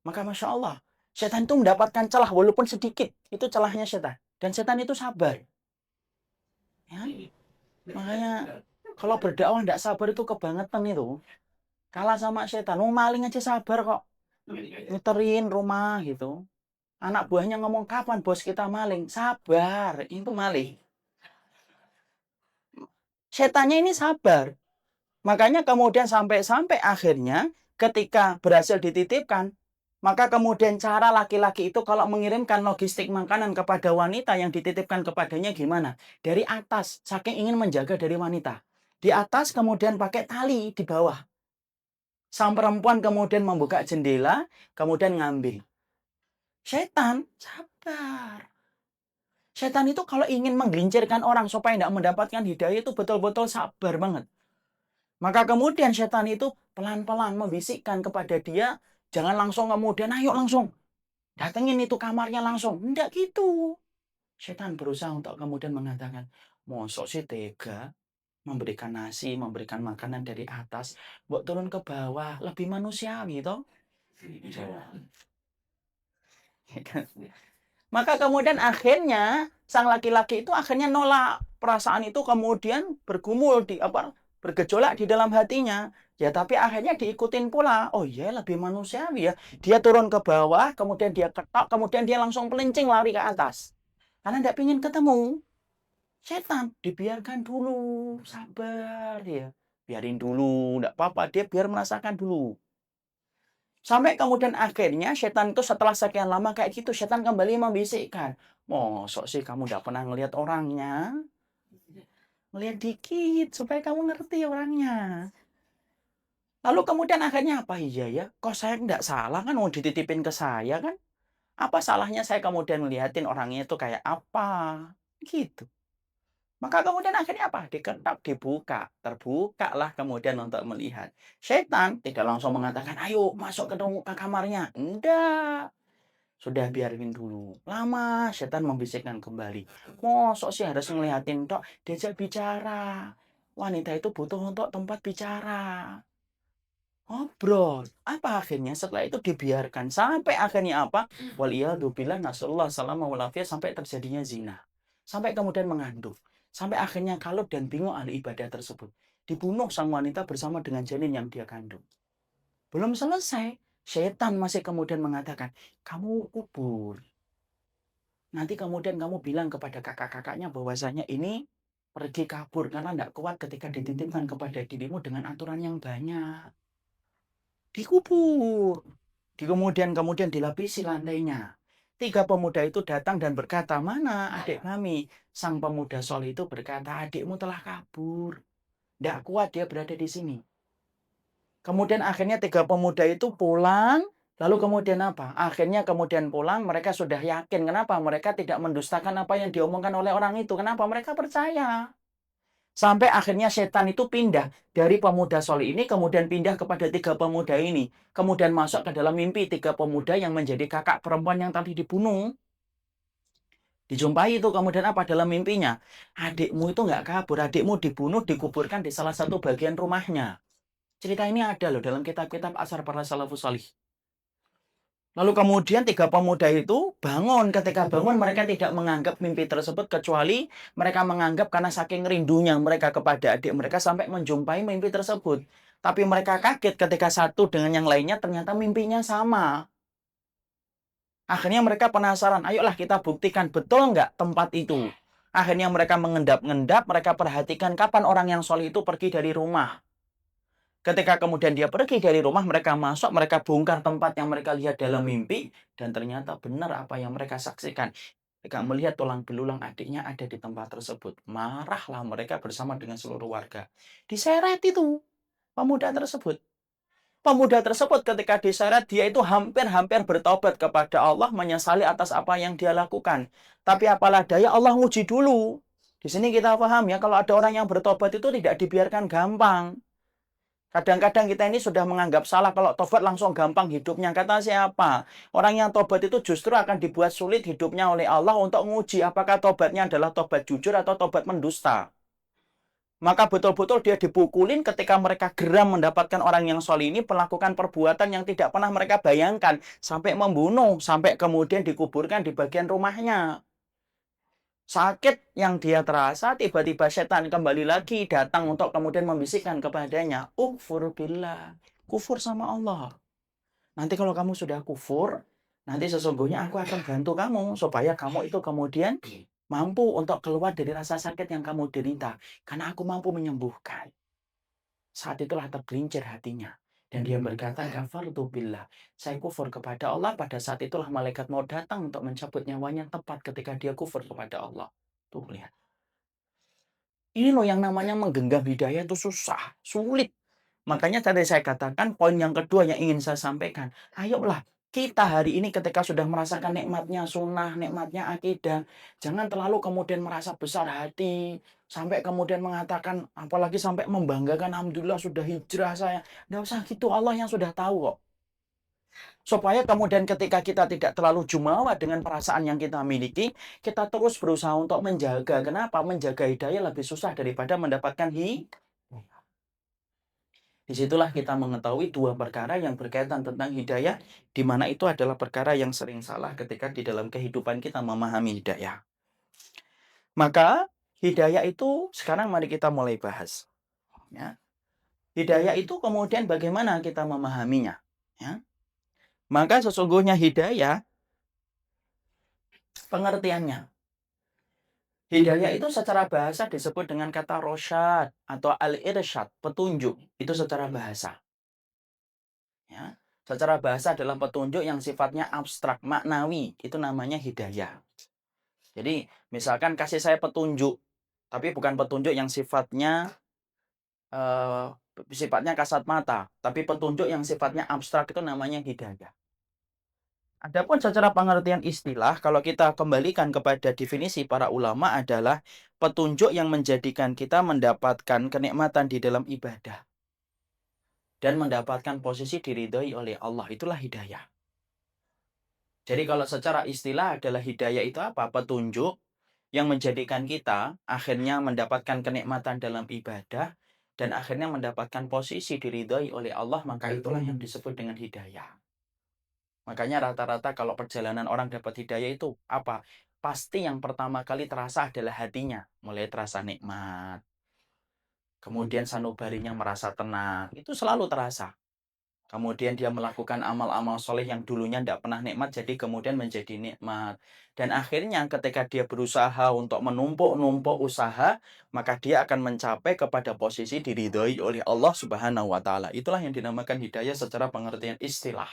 maka Masya Allah, setan itu mendapatkan celah walaupun sedikit. Itu celahnya setan. Dan setan itu sabar. Ya? Makanya kalau berdakwah tidak sabar itu kebangetan itu. Kalah sama setan. Mau maling aja sabar kok. Muterin rumah gitu. Anak buahnya ngomong, kapan bos kita maling? Sabar, itu maling. Setannya ini sabar. Makanya kemudian sampai-sampai akhirnya ketika berhasil dititipkan, maka kemudian cara laki-laki itu kalau mengirimkan logistik makanan kepada wanita yang dititipkan kepadanya gimana? Dari atas, saking ingin menjaga dari wanita. Di atas kemudian pakai tali di bawah. Sang perempuan kemudian membuka jendela, kemudian ngambil. Setan, sabar. Setan itu kalau ingin menggelincirkan orang supaya tidak mendapatkan hidayah itu betul-betul sabar banget. Maka kemudian setan itu pelan-pelan membisikkan kepada dia, jangan langsung kemudian, ayo langsung. Datengin itu kamarnya langsung. Tidak gitu. Setan berusaha untuk kemudian mengatakan, mosok sih tega memberikan nasi, memberikan makanan dari atas, buat turun ke bawah, lebih manusiawi toh. Maka kemudian akhirnya sang laki-laki itu akhirnya nolak. Perasaan itu kemudian bergumul bergejolak di dalam hatinya. Ya tapi akhirnya diikutin pula. Oh iya, lebih manusiawi ya. Dia turun ke bawah, kemudian dia ketok, kemudian dia langsung pelincing lari ke atas. Karena tidak ingin ketemu setan. Dibiarkan dulu, sabar ya. Biarin dulu, tidak apa-apa. Dia biar merasakan dulu. Sampai kemudian akhirnya setan itu setelah sekian lama kayak gitu, setan kembali membisikkan. Mosok sih kamu tidak pernah ngelihat orangnya? Ngelihat dikit supaya kamu ngerti orangnya. Lalu kemudian akhirnya apa? Iya ya, kok saya tidak salah kan mau dititipin ke saya kan? Apa salahnya saya kemudian ngeliatin orangnya itu kayak apa? Gitu. Maka kemudian akhirnya apa? Diketok, dibuka. Terbukalah kemudian untuk melihat. Setan tidak langsung mengatakan, ayo masuk ke kamarnya. Enggak. Sudah biarin dulu. Lama setan membisikkan kembali. Mosok sih harus ngeliatin tok, diajak bicara. Wanita itu butuh untuk tempat bicara. Ngobrol. Apa akhirnya? Setelah itu dibiarkan. Sampai akhirnya apa? Waliyadzubillah nasallallahu alaihi sampai terjadinya zina. Sampai kemudian mengandung. Sampai akhirnya kalut dan bingung ahli ibadah tersebut. Dibunuh sang wanita bersama dengan janin yang dia kandung. Belum selesai. Setan masih kemudian mengatakan, kamu kubur. Nanti kemudian kamu bilang kepada kakak-kakaknya bahwasanya ini pergi kabur karena tidak kuat ketika dititipkan kepada dirimu dengan aturan yang banyak. Dikubur. Kemudian dilapisi lantainya. 3 pemuda itu datang dan berkata, mana adik kami? Sang pemuda soleh itu berkata, adikmu telah kabur. Tidak kuat dia berada di sini. Kemudian akhirnya 3 pemuda itu pulang. Lalu kemudian apa? Akhirnya kemudian pulang, mereka sudah yakin. Kenapa? Mereka tidak mendustakan apa yang diomongkan oleh orang itu. Kenapa? Mereka percaya. Sampai akhirnya setan itu pindah dari pemuda soleh ini, kemudian pindah kepada 3 pemuda ini. Kemudian masuk ke dalam mimpi 3 pemuda yang menjadi kakak perempuan yang tadi dibunuh. Dijumpai itu kemudian apa dalam mimpinya? Adikmu itu nggak kabur, adikmu dibunuh, dikuburkan di salah satu bagian rumahnya. Cerita ini ada loh dalam kitab-kitab asar para salafus salih. Lalu kemudian 3 pemuda itu bangun. Ketika bangun mereka tidak menganggap mimpi tersebut kecuali mereka menganggap karena saking rindunya mereka kepada adik mereka sampai menjumpai mimpi tersebut. Tapi mereka kaget ketika satu dengan yang lainnya ternyata mimpinya sama. Akhirnya mereka penasaran, ayolah kita buktikan betul nggak tempat itu. Akhirnya mereka mengendap-endap, mereka perhatikan kapan orang yang soleh itu pergi dari rumah. Ketika kemudian dia pergi dari rumah, mereka masuk, mereka bongkar tempat yang mereka lihat dalam mimpi, dan ternyata benar apa yang mereka saksikan. Mereka melihat tulang belulang adiknya ada di tempat tersebut. Marahlah mereka bersama dengan seluruh warga. Diseret itu pemuda tersebut. Pemuda tersebut ketika diseret, dia itu hampir-hampir bertobat kepada Allah, menyesali atas apa yang dia lakukan. Tapi apalah daya, Allah nguji dulu. Di sini kita paham ya, kalau ada orang yang bertobat itu tidak dibiarkan gampang. Kadang-kadang kita ini sudah menganggap salah kalau tobat langsung gampang hidupnya. Kata siapa? Orang yang tobat itu justru akan dibuat sulit hidupnya oleh Allah untuk menguji apakah tobatnya adalah tobat jujur atau tobat mendusta. Maka betul-betul dia dipukulin ketika mereka geram mendapatkan orang yang soleh ini melakukan perbuatan yang tidak pernah mereka bayangkan. Sampai membunuh, sampai kemudian dikuburkan di bagian rumahnya. Sakit yang dia terasa, tiba-tiba setan kembali lagi datang untuk kemudian membisikkan kepadanya, "Ukfur billah." Kufur sama Allah. Nanti kalau kamu sudah kufur, nanti sesungguhnya aku akan bantu kamu supaya kamu itu kemudian mampu untuk keluar dari rasa sakit yang kamu derita. Karena aku mampu menyembuhkan. Saat itulah tergelincir hatinya. Dan dia berkata, "Ghafartu billah." Saya kufur kepada Allah. Pada saat itulah malaikat mau datang untuk mencabut nyawanya tepat ketika dia kufur kepada Allah. Tuh lihat. Ini loh yang namanya menggenggam hidayah itu susah, sulit. Makanya tadi saya katakan poin yang kedua yang ingin saya sampaikan. Ayolah kita hari ini ketika sudah merasakan nikmatnya sunnah, nikmatnya akidah. Jangan terlalu kemudian merasa besar hati. Sampai kemudian mengatakan, apalagi sampai membanggakan, Alhamdulillah sudah hijrah saya. Nggak usah gitu, Allah yang sudah tahu kok. Supaya kemudian ketika kita tidak terlalu jumawa dengan perasaan yang kita miliki, kita terus berusaha untuk menjaga. Kenapa? Menjaga hidayah lebih susah daripada mendapatkan hidayah. Disitulah kita mengetahui 2 perkara yang berkaitan tentang hidayah, di mana itu adalah perkara yang sering salah ketika di dalam kehidupan kita memahami hidayah. Maka hidayah itu sekarang mari kita mulai bahas. Ya. Hidayah itu kemudian bagaimana kita memahaminya. Ya. Maka sesungguhnya hidayah pengertiannya. Hidayah itu secara bahasa disebut dengan kata rosyad atau al-irsyad, petunjuk. Itu secara bahasa. Ya. Secara bahasa adalah petunjuk yang sifatnya abstrak, maknawi. Itu namanya hidayah. Jadi, misalkan kasih saya petunjuk, tapi bukan petunjuk yang eh, sifatnya kasat mata, tapi petunjuk yang sifatnya abstrak itu namanya hidayah. Adapun secara pengertian istilah, kalau kita kembalikan kepada definisi para ulama adalah petunjuk yang menjadikan kita mendapatkan kenikmatan di dalam ibadah dan mendapatkan posisi diridhoi oleh Allah. Itulah hidayah. Jadi kalau secara istilah adalah hidayah itu apa? Petunjuk yang menjadikan kita akhirnya mendapatkan kenikmatan dalam ibadah dan akhirnya mendapatkan posisi diridhoi oleh Allah, maka itulah yang disebut dengan hidayah. Makanya rata-rata kalau perjalanan orang dapat hidayah itu apa? Pasti yang pertama kali terasa adalah hatinya. Mulai terasa nikmat. Kemudian sanubarinya merasa tenang. Itu selalu terasa. Kemudian dia melakukan amal-amal soleh yang dulunya tidak pernah nikmat, jadi kemudian menjadi nikmat. Dan akhirnya ketika dia berusaha untuk menumpuk-numpuk usaha, maka dia akan mencapai kepada posisi diridhoi oleh Allah Subhanahu wa Ta'ala. Itulah yang dinamakan hidayah secara pengertian istilah.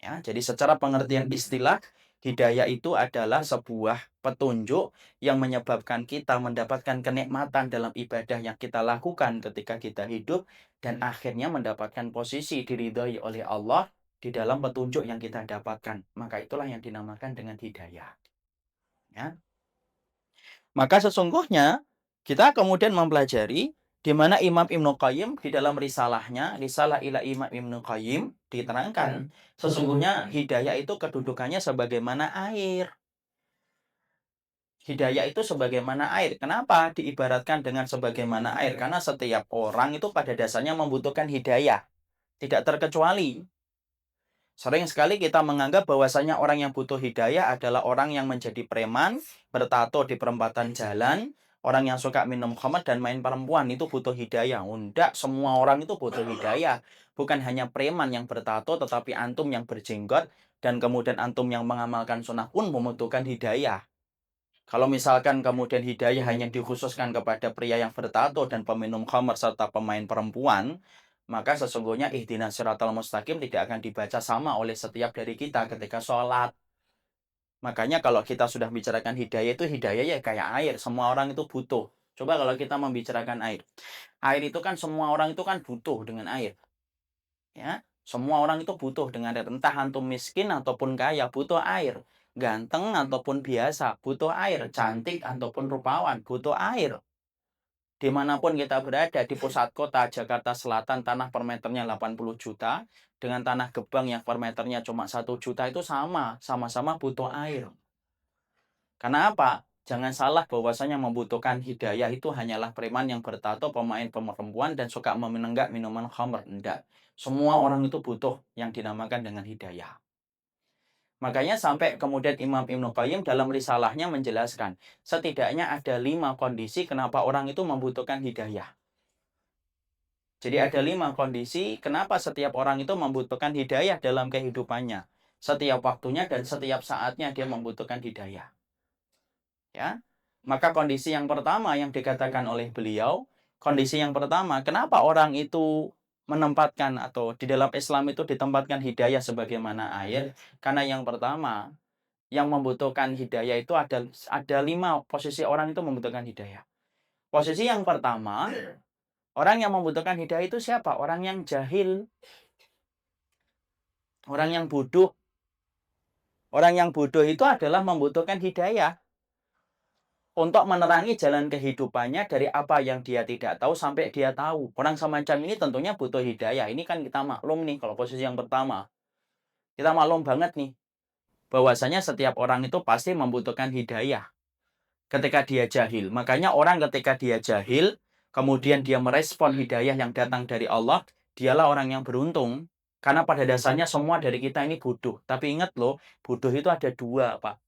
Ya, jadi secara pengertian istilah, hidayah itu adalah sebuah petunjuk yang menyebabkan kita mendapatkan kenikmatan dalam ibadah yang kita lakukan ketika kita hidup dan akhirnya mendapatkan posisi diridhoi oleh Allah di dalam petunjuk yang kita dapatkan. Maka itulah yang dinamakan dengan hidayah. Ya. Maka sesungguhnya Kita kemudian mempelajari di mana Imam Ibnu Qayyim di dalam risalahnya, Risalah ila Imam Ibnu Qayyim, diterangkan sesungguhnya hidayah itu kedudukannya sebagaimana air. Hidayah itu sebagaimana air. Kenapa diibaratkan dengan sebagaimana air? Karena setiap orang itu pada dasarnya membutuhkan hidayah. Tidak terkecuali. Sering sekali kita menganggap bahwasanya orang yang butuh hidayah adalah orang yang menjadi preman, bertato di perempatan jalan, orang yang suka minum khamr dan main perempuan itu butuh hidayah. Enggak, semua orang itu butuh hidayah. Bukan hanya preman yang bertato, tetapi antum yang berjenggot dan kemudian antum yang mengamalkan sunnah pun membutuhkan hidayah. Kalau misalkan kemudian hidayah hanya dikhususkan kepada pria yang bertato dan peminum khamr serta pemain perempuan, maka sesungguhnya ihdinas siratal mustaqim tidak akan dibaca sama oleh setiap dari kita ketika sholat. Makanya kalau kita sudah bicarakan hidayah ya kayak air. Semua orang itu butuh. Coba kalau kita membicarakan air. Air itu kan semua orang itu kan butuh dengan air. Ya, semua orang itu butuh dengan air. Entah antum miskin ataupun kaya, butuh air. Ganteng ataupun biasa, butuh air. Cantik ataupun rupawan, butuh air. Dimanapun kita berada, di pusat kota Jakarta Selatan, tanah per meternya 80 juta, dengan tanah Gebang yang per meternya cuma 1 juta, itu sama-sama butuh air. Karena apa? Jangan salah bahwasanya membutuhkan hidayah itu hanyalah preman yang bertato, pemain perempuan, dan suka memenenggak minuman khamr. Enggak. Semua orang itu butuh yang dinamakan dengan hidayah. Makanya sampai kemudian Imam Ibnu Qayyim dalam risalahnya menjelaskan, setidaknya ada 5 kondisi kenapa orang itu membutuhkan hidayah. Jadi ada 5 kondisi kenapa setiap orang itu membutuhkan hidayah dalam kehidupannya. Setiap waktunya dan setiap saatnya dia membutuhkan hidayah. Ya. Maka kondisi yang pertama yang dikatakan oleh beliau, kondisi yang pertama, kenapa orang itu menempatkan atau di dalam Islam itu ditempatkan hidayah sebagaimana air? Karena yang pertama, yang membutuhkan hidayah itu ada 5 posisi orang itu membutuhkan hidayah. Posisi yang pertama, orang yang membutuhkan hidayah itu siapa? Orang yang jahil, orang yang bodoh. Orang yang bodoh itu adalah membutuhkan hidayah untuk menerangi jalan kehidupannya dari apa yang dia tidak tahu sampai dia tahu. Orang semacam ini tentunya butuh hidayah. Ini kan kita maklum nih kalau posisi yang pertama. Kita maklum banget nih bahwasanya setiap orang itu pasti membutuhkan hidayah ketika dia jahil. Makanya orang ketika dia jahil, kemudian dia merespon hidayah yang datang dari Allah, dialah orang yang beruntung. Karena pada dasarnya semua dari kita ini bodoh. Tapi ingat loh, bodoh itu ada 2, Pak.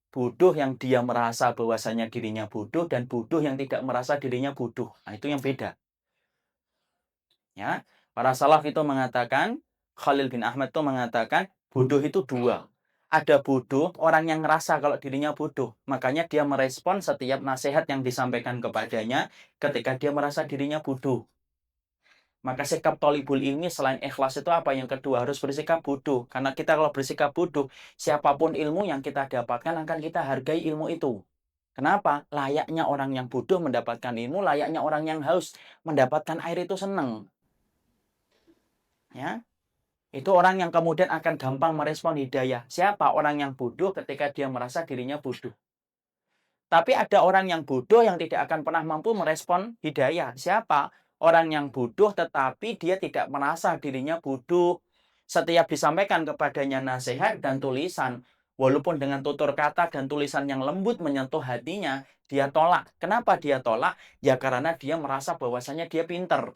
Bodoh yang dia merasa bahwasanya dirinya bodoh dan bodoh yang tidak merasa dirinya bodoh. Nah, itu yang beda. Ya, para salaf itu mengatakan, Khalil bin Ahmad itu mengatakan, bodoh itu 2. Ada bodoh, orang yang ngerasa kalau dirinya bodoh. Makanya dia merespon setiap nasihat yang disampaikan kepadanya ketika dia merasa dirinya bodoh. Maka sikap thalibul ilmi selain ikhlas itu apa? Yang kedua, harus bersikap bodoh. Karena kita kalau bersikap bodoh, siapapun ilmu yang kita dapatkan akan kita hargai ilmu itu. Kenapa? Layaknya orang yang bodoh mendapatkan ilmu, layaknya orang yang haus mendapatkan air itu senang. Ya, itu orang yang kemudian akan gampang merespon hidayah. Siapa? Orang yang bodoh ketika dia merasa dirinya bodoh. Tapi ada orang yang bodoh yang tidak akan pernah mampu merespon hidayah. Siapa? Orang yang bodoh tetapi dia tidak merasa dirinya bodoh. Setiap disampaikan kepadanya nasihat dan tulisan, walaupun dengan tutur kata dan tulisan yang lembut menyentuh hatinya, dia tolak. Kenapa dia tolak? Ya karena dia merasa bahwasanya dia pinter.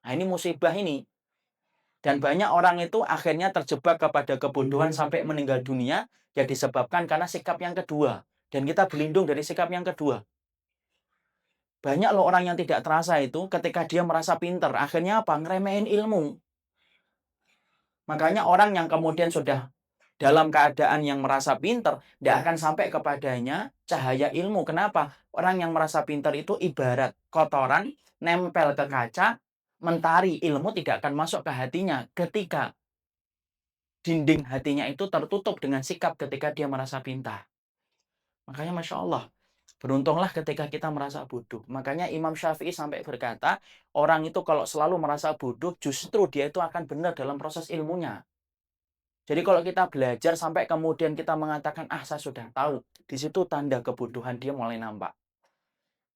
Nah, ini musibah ini. Dan banyak orang itu akhirnya terjebak kepada kebodohan sampai meninggal dunia, ya disebabkan karena sikap yang kedua. Dan kita berlindung dari sikap yang kedua. Banyak loh orang yang tidak terasa itu ketika dia merasa pinter. Akhirnya apa? Ngeremehin ilmu. Makanya orang yang kemudian sudah dalam keadaan yang merasa pinter, tidak akan sampai kepadanya cahaya ilmu. Kenapa? Orang yang merasa pinter itu ibarat kotoran, nempel ke kaca, mentari ilmu tidak akan masuk ke hatinya ketika dinding hatinya itu tertutup dengan sikap ketika dia merasa pintar. Makanya Masya Allah, beruntunglah ketika kita merasa bodoh. Makanya Imam Syafi'i sampai berkata, orang itu kalau selalu merasa bodoh, justru dia itu akan benar dalam proses ilmunya. Jadi kalau kita belajar sampai kemudian kita mengatakan, ah saya sudah tahu, di situ tanda kebodohan dia mulai nampak.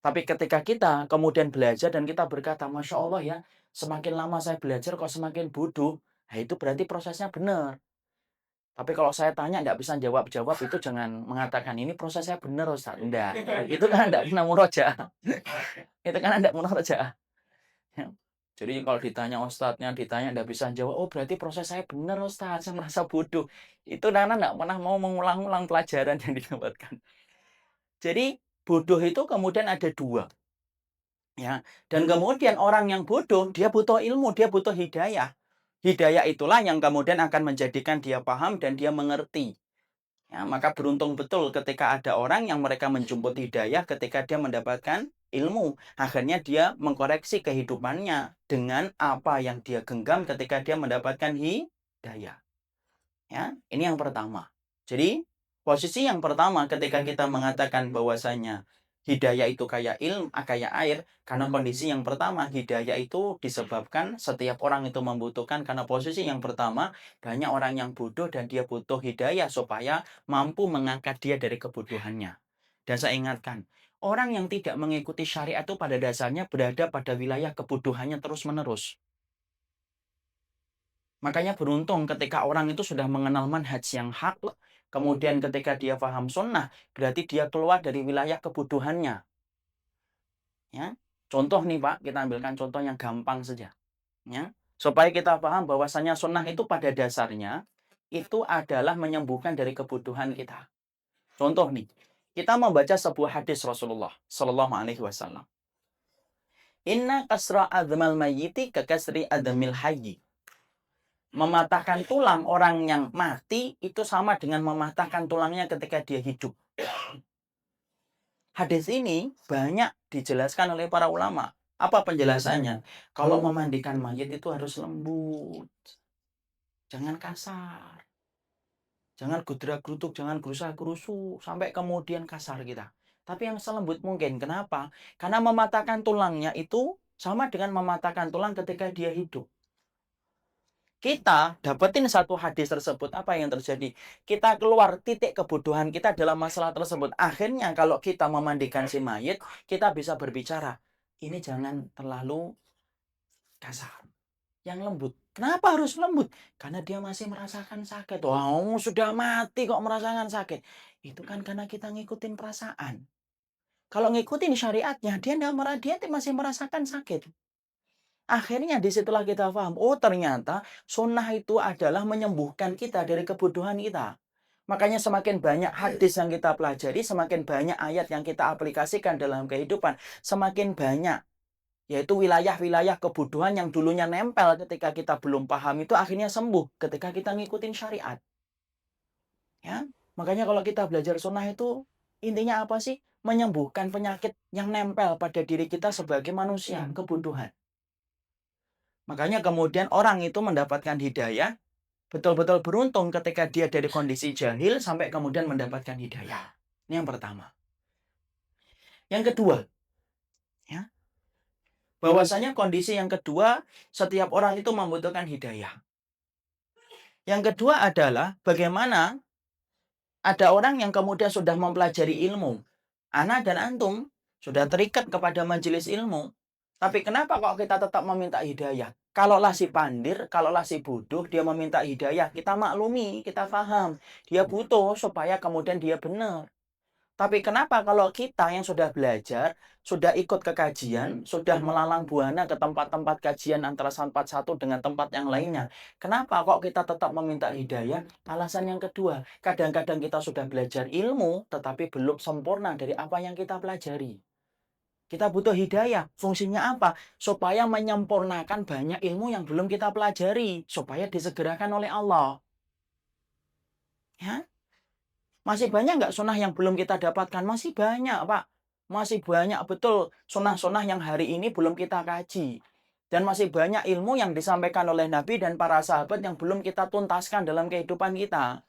Tapi ketika kita kemudian belajar dan kita berkata, Masya Allah ya, semakin lama saya belajar kok semakin bodoh. Nah, itu berarti prosesnya benar. Tapi kalau saya tanya nggak bisa jawab-jawab, itu jangan mengatakan, ini prosesnya benar Ustaz. Enggak. Itu kan nggak pernah murojaah. Itu kan nggak murojaah. Ya. Jadi kalau ditanya ustadznya, ditanya nggak bisa jawab, oh berarti proses saya benar Ustaz, saya merasa bodoh. Itu karena nggak pernah mau mengulang-ulang pelajaran yang didapatkan. Jadi bodoh itu kemudian ada dua. Ya, dan kemudian orang yang bodoh, dia butuh ilmu, dia butuh hidayah. Hidayah itulah yang kemudian akan menjadikan dia paham dan dia mengerti. Ya, maka beruntung betul ketika ada orang yang mereka menjemput hidayah ketika dia mendapatkan ilmu. Akhirnya dia mengkoreksi kehidupannya dengan apa yang dia genggam ketika dia mendapatkan hidayah. Ya, ini yang pertama. Jadi, posisi yang pertama ketika kita mengatakan bahwasanya hidayah itu kayak ilmu, kayak air, karena kondisi yang pertama, hidayah itu disebabkan setiap orang itu membutuhkan, karena posisi yang pertama, banyak orang yang bodoh dan dia butuh hidayah supaya mampu mengangkat dia dari kebodohannya. Dan saya ingatkan, orang yang tidak mengikuti syariat itu pada dasarnya berada pada wilayah kebodohannya terus-menerus. Makanya beruntung ketika orang itu sudah mengenal manhaj yang hak, kemudian ketika dia paham sunnah, berarti dia keluar dari wilayah kebodohannya. Ya. Contoh nih Pak, kita ambilkan contoh yang gampang saja. Ya. Supaya kita paham bahwasanya sunnah itu pada dasarnya, itu adalah menyembuhkan dari kebutuhan kita. Contoh nih, kita membaca sebuah hadis Rasulullah Sallallahu Alaihi Wasallam. Inna kasra admal mayyiti kakasri adamil hayyi. Mematahkan tulang orang yang mati itu sama dengan mematahkan tulangnya ketika dia hidup. Hadis ini banyak dijelaskan oleh para ulama. Apa penjelasannya? Kalau memandikan mayat itu harus lembut. Jangan kasar. Jangan gudrak-geruduk, jangan gerusa-gerusu sampai kemudian kasar kita. Tapi yang selembut mungkin. Kenapa? Karena mematahkan tulangnya itu sama dengan mematahkan tulang ketika dia hidup. Kita dapetin satu hadis tersebut, apa yang terjadi? Kita keluar titik kebodohan kita dalam masalah tersebut. Akhirnya kalau kita memandikan si mayit, kita bisa berbicara, ini jangan terlalu kasar. Yang lembut. Kenapa harus lembut? Karena dia masih merasakan sakit. Wow, sudah mati kok merasakan sakit. Itu kan karena kita ngikutin perasaan. Kalau ngikutin syariatnya, dia masih merasakan sakit. Akhirnya disitulah kita paham, oh ternyata sunnah itu adalah menyembuhkan kita dari kebodohan kita. Makanya semakin banyak hadis yang kita pelajari, semakin banyak ayat yang kita aplikasikan dalam kehidupan, semakin banyak. Yaitu wilayah-wilayah kebodohan yang dulunya nempel ketika kita belum paham itu akhirnya sembuh ketika kita ngikutin syariat. Ya, makanya kalau kita belajar sunnah itu intinya apa sih? Menyembuhkan penyakit yang nempel pada diri kita sebagai manusia, kebodohan. Makanya kemudian orang itu mendapatkan hidayah, betul-betul beruntung ketika dia dari kondisi jahil sampai kemudian mendapatkan hidayah. Ini yang pertama. Yang kedua, ya, bahwasanya kondisi yang kedua, setiap orang itu membutuhkan hidayah. Yang kedua adalah bagaimana ada orang yang kemudian sudah mempelajari ilmu. Ana dan antum sudah terikat kepada majelis ilmu. Tapi kenapa kok kita tetap meminta hidayah? Kalaulah si pandir, kalaulah si bodoh, dia meminta hidayah, kita maklumi, kita paham. Dia butuh supaya kemudian dia benar. Tapi kenapa kalau kita yang sudah belajar, sudah ikut ke kajian, sudah melalang buana ke tempat-tempat kajian antara tempat satu dengan tempat yang lainnya. Kenapa kok kita tetap meminta hidayah? Alasan yang kedua, kadang-kadang kita sudah belajar ilmu, tetapi belum sempurna dari apa yang kita pelajari. Kita butuh hidayah. Fungsinya apa? Supaya menyempurnakan banyak ilmu yang belum kita pelajari. Supaya disegerakan oleh Allah. Ya? Masih banyak nggak sunnah yang belum kita dapatkan? Masih banyak, Pak. Masih banyak betul sunnah-sunnah yang hari ini belum kita kaji. Dan masih banyak ilmu yang disampaikan oleh Nabi dan para sahabat yang belum kita tuntaskan dalam kehidupan kita.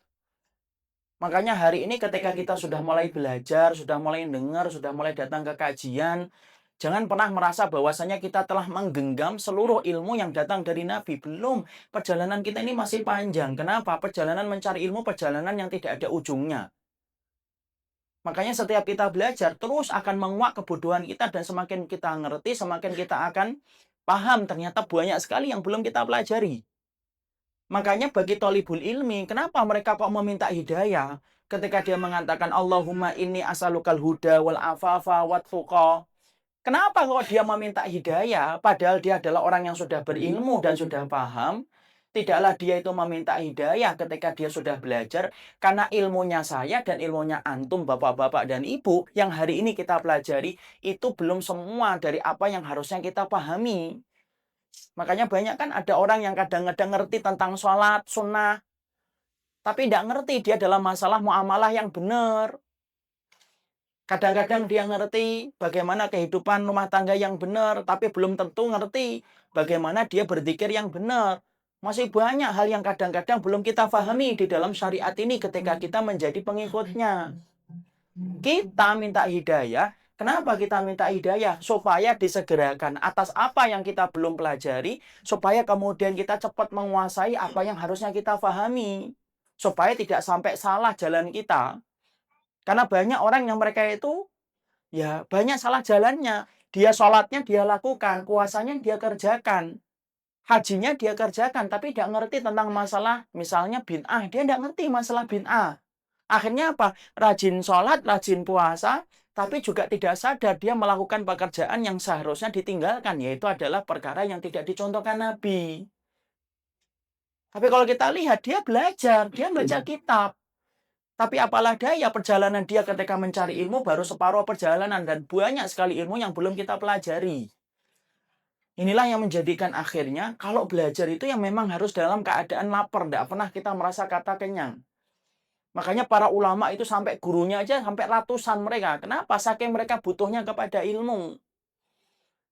Makanya hari ini ketika kita sudah mulai belajar, sudah mulai dengar, sudah mulai datang ke kajian, jangan pernah merasa bahwasanya kita telah menggenggam seluruh ilmu yang datang dari Nabi. Belum. Perjalanan kita ini masih panjang. Kenapa? Perjalanan mencari ilmu, perjalanan yang tidak ada ujungnya. Makanya setiap kita belajar, terus akan menguak kebodohan kita, dan semakin kita ngerti, semakin kita akan paham ternyata banyak sekali yang belum kita pelajari. Makanya bagi thalibul ilmi, kenapa mereka kok meminta hidayah? Ketika dia mengatakan, Allahumma inni as'alukal huda wal afafa wat tuqa. Kenapa kok dia meminta hidayah? Padahal dia adalah orang yang sudah berilmu dan sudah paham. Tidaklah dia itu meminta hidayah ketika dia sudah belajar. Karena ilmunya saya dan ilmunya antum, bapak-bapak dan ibu, yang hari ini kita pelajari, itu belum semua dari apa yang harusnya kita pahami. Makanya banyak kan ada orang yang kadang-kadang ngerti tentang sholat, sunnah, tapi tidak ngerti dia dalam masalah muamalah yang benar. Kadang-kadang dia ngerti bagaimana kehidupan rumah tangga yang benar, tapi belum tentu ngerti bagaimana dia berzikir yang benar. Masih banyak hal yang kadang-kadang belum kita pahami di dalam syariat ini ketika kita menjadi pengikutnya. Kita minta hidayah. Kenapa kita minta hidayah? Supaya disegerakan atas apa yang kita belum pelajari, supaya kemudian kita cepat menguasai apa yang harusnya kita pahami. Supaya tidak sampai salah jalan kita. Karena banyak orang yang mereka itu, ya banyak salah jalannya. Dia sholatnya dia lakukan, puasanya dia kerjakan, hajinya dia kerjakan, tapi tidak ngerti tentang masalah misalnya bid'ah. Dia tidak ngerti masalah bid'ah. Akhirnya apa? Rajin sholat, rajin puasa, tapi juga tidak sadar dia melakukan pekerjaan yang seharusnya ditinggalkan, yaitu adalah perkara yang tidak dicontohkan Nabi. Tapi kalau kita lihat, dia belajar kitab. Tapi apalah daya perjalanan dia ketika mencari ilmu baru separuh perjalanan, dan banyak sekali ilmu yang belum kita pelajari. Inilah yang menjadikan akhirnya kalau belajar itu yang memang harus dalam keadaan lapar, tidak pernah kita merasa kata kenyang. Makanya para ulama itu sampai gurunya aja sampai ratusan mereka. Kenapa? Saking mereka butuhnya kepada ilmu.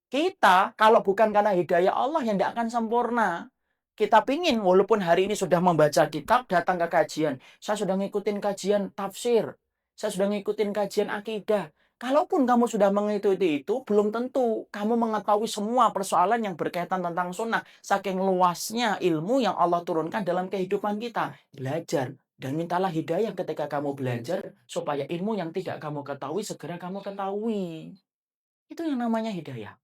Kita kalau bukan karena hidayah Allah yang tidak akan sempurna. Kita pingin walaupun hari ini sudah membaca kitab, datang ke kajian. Saya sudah ngikutin kajian tafsir. Saya sudah ngikutin kajian akidah. Kalaupun kamu sudah mengikuti itu, belum tentu kamu mengetahui semua persoalan yang berkaitan tentang sunnah. Saking luasnya ilmu yang Allah turunkan dalam kehidupan kita. Belajar. Dan mintalah hidayah ketika kamu belajar, supaya ilmu yang tidak kamu ketahui, segera kamu ketahui. Itu yang namanya hidayah.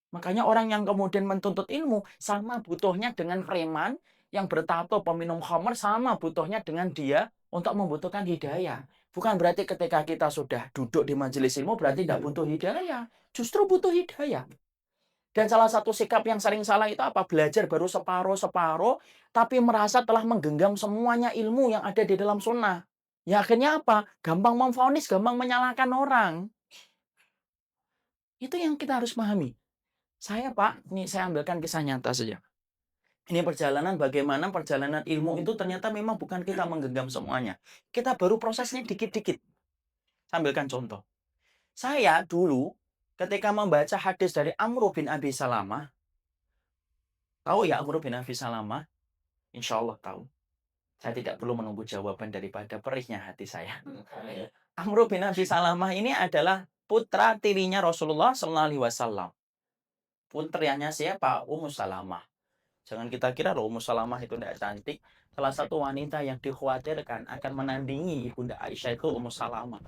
Makanya orang yang kemudian menuntut ilmu sama butuhnya dengan preman yang bertato peminum khamr, sama butuhnya dengan dia untuk membutuhkan hidayah. Bukan berarti ketika kita sudah duduk di majelis ilmu berarti tidak butuh hidayah. Justru butuh hidayah. Dan salah satu sikap yang sering salah itu apa? Belajar baru separuh-separuh, tapi merasa telah menggenggam semuanya ilmu yang ada di dalam sunnah. Ya akhirnya apa? Gampang memvonis, gampang menyalahkan orang. Itu yang kita harus pahami. Saya, Pak, ini saya ambilkan kisah nyata saja. Ini perjalanan bagaimana perjalanan ilmu itu ternyata memang bukan kita menggenggam semuanya. Kita baru prosesnya dikit-dikit. Saya ambilkan contoh. Saya dulu ketika membaca hadis dari Amr bin Abi Salamah, tahu ya Amr bin Abi Salamah? Insya Allah tahu. Saya tidak perlu menunggu jawaban daripada perihnya hati saya. Amr bin Abi Salamah ini adalah putra tirinya Rasulullah SAW. Putrianya siapa? Ummu Salamah. Jangan kita kira loh Ummu Salamah itu tidak cantik. Salah satu wanita yang dikhawatirkan akan menandingi Ibunda Aisyah itu Ummu Salamah.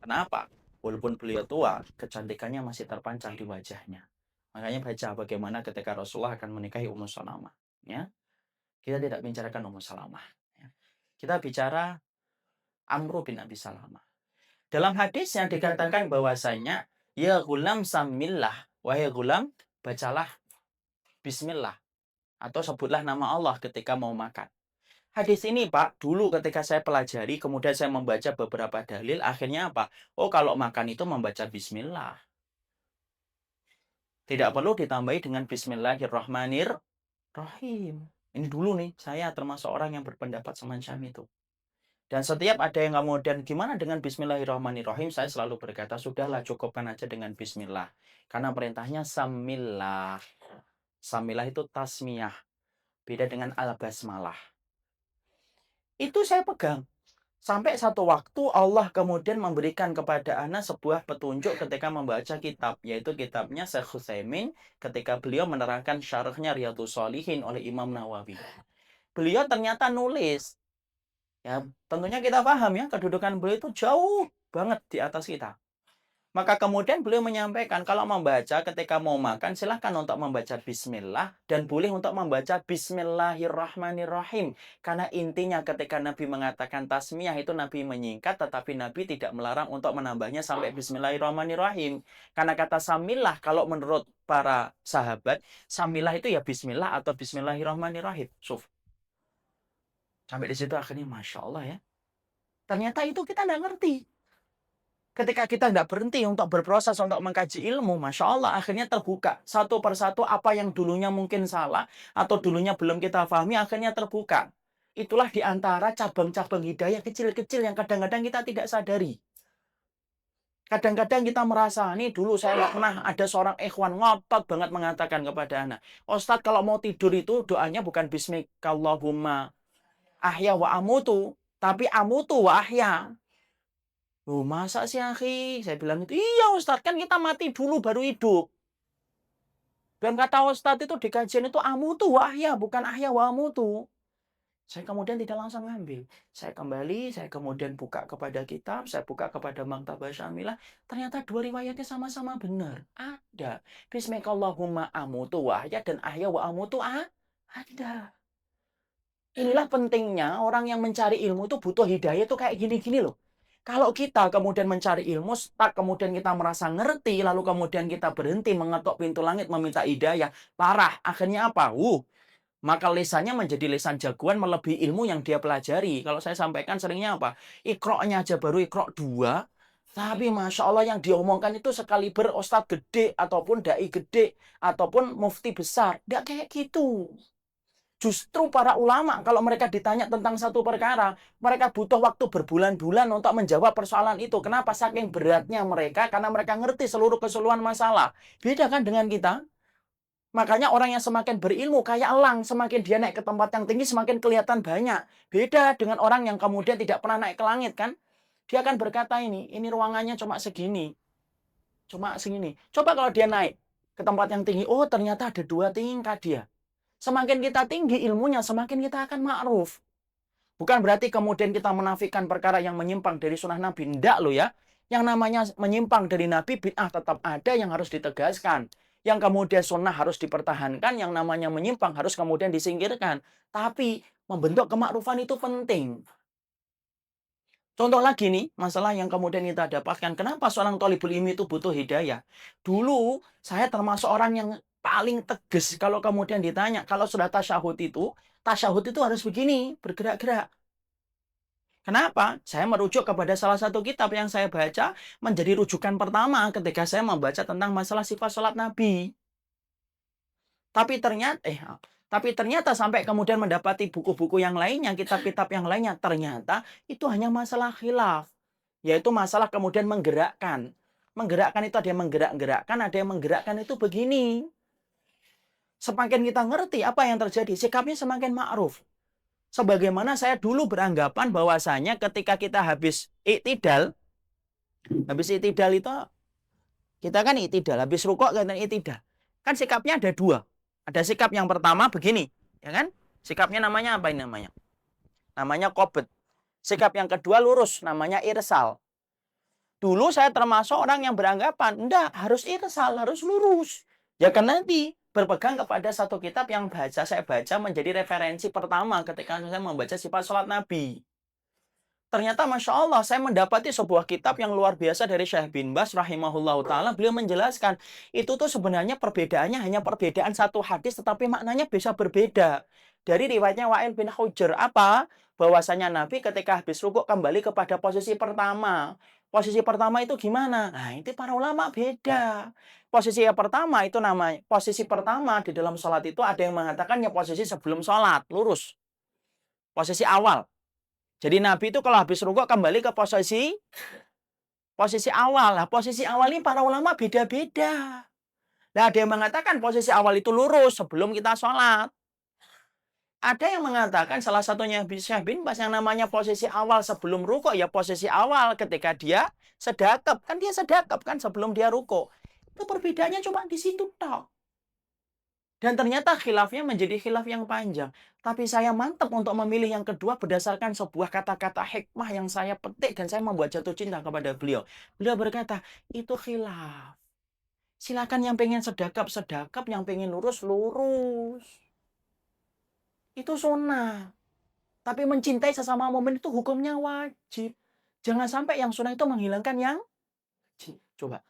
Kenapa? Walaupun beliau tua, kecantikannya masih terpancar di wajahnya. Makanya baca bagaimana ketika Rasulullah akan menikahi Ummu Salamah. Ya, kita tidak bicarakan Ummu Salamah. Ya. Kita bicara Amr bin Abi Salamah. Dalam hadis yang dikatakan bahwasanya, ya gulam samillah, wahai gulam, bacalah bismillah. Atau sebutlah nama Allah ketika mau makan. Hadis ini Pak, dulu ketika saya pelajari, kemudian saya membaca beberapa dalil, akhirnya apa? Oh kalau makan itu membaca bismillah. Tidak perlu ditambahi dengan bismillahirrahmanirrahim. Ini dulu nih, saya termasuk orang yang berpendapat semacam itu. Dan setiap ada yang kemudian, gimana dengan bismillahirrahmanirrahim? Saya selalu berkata, sudahlah cukupkan aja dengan bismillah. Karena perintahnya samillah. Samillah itu tasmiyah. Beda dengan al-basmalah. Itu saya pegang. Sampai satu waktu Allah kemudian memberikan kepada ana sebuah petunjuk ketika membaca kitab. Yaitu kitabnya Syekh Utsaimin ketika beliau menerangkan syarahnya Riyadhus Shalihin oleh Imam Nawawi. Beliau ternyata nulis. Ya, tentunya kita paham ya, kedudukan beliau itu jauh banget di atas kita. Maka kemudian beliau menyampaikan, kalau membaca ketika mau makan, silahkan untuk membaca bismillah, dan boleh untuk membaca bismillahirrahmanirrahim. Karena intinya ketika Nabi mengatakan tasmiyah itu Nabi menyingkat, tetapi Nabi tidak melarang untuk menambahnya sampai bismillahirrahmanirrahim. Karena kata samillah, kalau menurut para sahabat, samillah itu ya bismillah atau bismillahirrahmanirrahim. Sampai di situ akhirnya Masya Allah ya. Ternyata itu kita nggak ngerti. Ketika kita tidak berhenti untuk berproses untuk mengkaji ilmu, Masya Allah, akhirnya terbuka. Satu persatu apa yang dulunya mungkin salah, atau dulunya belum kita pahami, akhirnya terbuka. Itulah di antara cabang-cabang hidayah kecil-kecil yang kadang-kadang kita tidak sadari. Kadang-kadang kita merasa, nih dulu saya nggak pernah ada seorang ikhwan ngotot banget mengatakan kepada anak, Ustadz kalau mau tidur itu doanya bukan Bismikallahumma ahya wa amutu, tapi amutu wa ahya. Oh, masa sih, akhi? Saya bilang itu, iya Ustadz, kan kita mati dulu baru hidup. Dan kata Ustadz itu di kajian itu amutu wa ahya, bukan ahya wa amutu. Saya kemudian tidak langsung ngambil. Saya kembali, saya kemudian buka kepada kitab, saya buka kepada Maktabah Syamilah. Ternyata dua riwayatnya sama-sama benar. Ada. Bismikallahumma amutu wa ahya dan ahya wa amutu ada. Inilah pentingnya orang yang mencari ilmu itu butuh hidayah itu kayak gini-gini loh. Kalau kita kemudian mencari ilmu, kemudian kita merasa ngerti, lalu kemudian kita berhenti mengetuk pintu langit meminta hidayah, parah. Akhirnya apa? Maka lisannya menjadi lisan jagoan melebihi ilmu yang dia pelajari. Kalau saya sampaikan seringnya apa? Iqra'nya aja baru iqra' 2, tapi Masya Allah yang diomongkan itu sekaliber ustadz gede, ataupun da'i gede, ataupun mufti besar. Nggak kayak gitu. Justru para ulama kalau mereka ditanya tentang satu perkara, mereka butuh waktu berbulan-bulan untuk menjawab persoalan itu. Kenapa? Saking beratnya mereka, karena mereka ngerti seluruh keseluruhan masalah. Beda kan dengan kita? Makanya orang yang semakin berilmu kayak elang, semakin dia naik ke tempat yang tinggi semakin kelihatan banyak. Beda dengan orang yang kemudian tidak pernah naik ke langit kan? Dia akan berkata ini ruangannya cuma segini. Cuma segini. Coba kalau dia naik ke tempat yang tinggi, oh ternyata ada 2 tingkat dia. Semakin kita tinggi ilmunya, semakin kita akan ma'ruf. Bukan berarti kemudian kita menafikan perkara yang menyimpang dari sunnah Nabi. Tidak loh ya. Yang namanya menyimpang dari Nabi, bid'ah tetap ada yang harus ditegaskan. Yang kemudian sunnah harus dipertahankan, yang namanya menyimpang harus kemudian disingkirkan. Tapi membentuk kemakrufan itu penting. Contoh lagi nih, masalah yang kemudian kita dapatkan. Kenapa seorang thalibul ilmi itu butuh hidayah? Dulu, saya termasuk orang yang paling tegas kalau kemudian ditanya, kalau sudah tasyahud itu harus begini, bergerak-gerak. Kenapa? Saya merujuk kepada salah satu kitab yang saya baca, menjadi rujukan pertama ketika saya membaca tentang masalah sifat sholat Nabi. Tapi ternyata sampai kemudian mendapati buku-buku yang lainnya, kitab-kitab yang lainnya, ternyata itu hanya masalah khilaf. Yaitu masalah kemudian menggerakkan. Menggerakkan itu ada yang menggerak-gerakkan, ada yang menggerakkan itu begini. Semakin kita ngerti apa yang terjadi, sikapnya semakin ma'ruf. Sebagaimana saya dulu beranggapan bahwasanya ketika kita habis i'tidal itu kita kan i'tidal, habis rukuk kan i'tidal. Kan sikapnya ada 2. Ada sikap yang pertama begini, ya kan? Sikapnya namanya apa ini namanya? Namanya qobd. Sikap yang kedua lurus, namanya irsal. Dulu saya termasuk orang yang beranggapan, enggak, harus irsal, harus lurus. Ya kan nanti berpegang kepada satu kitab yang saya baca menjadi referensi pertama ketika saya membaca sifat sholat Nabi. Ternyata Masya Allah, saya mendapati sebuah kitab yang luar biasa dari Syekh bin Baz rahimahullahu ta'ala. Beliau menjelaskan, itu tuh sebenarnya perbedaannya hanya perbedaan satu hadis, tetapi maknanya bisa berbeda. Dari riwayatnya Wa'il bin Hujr, apa? Bahwasanya Nabi ketika habis rukuk kembali kepada posisi pertama. Posisi pertama itu gimana? Nah, itu para ulama beda. Posisi yang pertama itu namanya, posisi pertama di dalam sholat itu ada yang mengatakan ya posisi sebelum sholat, lurus. Posisi awal. Jadi Nabi itu kalau habis rukuk kembali ke posisi awal. Nah, posisi awal ini para ulama beda-beda. Nah, ada yang mengatakan posisi awal itu lurus sebelum kita sholat. Ada yang mengatakan salah satunya Syekh bin Baz yang namanya posisi awal sebelum rukuk ya posisi awal ketika dia sedekap. Kan dia sedekap kan sebelum dia rukuk. Itu perbedaannya cuma di situ tok. Dan ternyata khilafnya menjadi khilaf yang panjang. Tapi saya mantap untuk memilih yang kedua berdasarkan sebuah kata-kata hikmah yang saya petik dan saya membuat jatuh cinta kepada beliau. Beliau berkata, itu khilaf. Silakan yang pengen sedekap, sedekap. Yang pengen lurus, lurus. Itu sunnah. Tapi mencintai sesama mukmin itu hukumnya wajib. Jangan sampai yang sunnah itu menghilangkan yang wajib. Coba.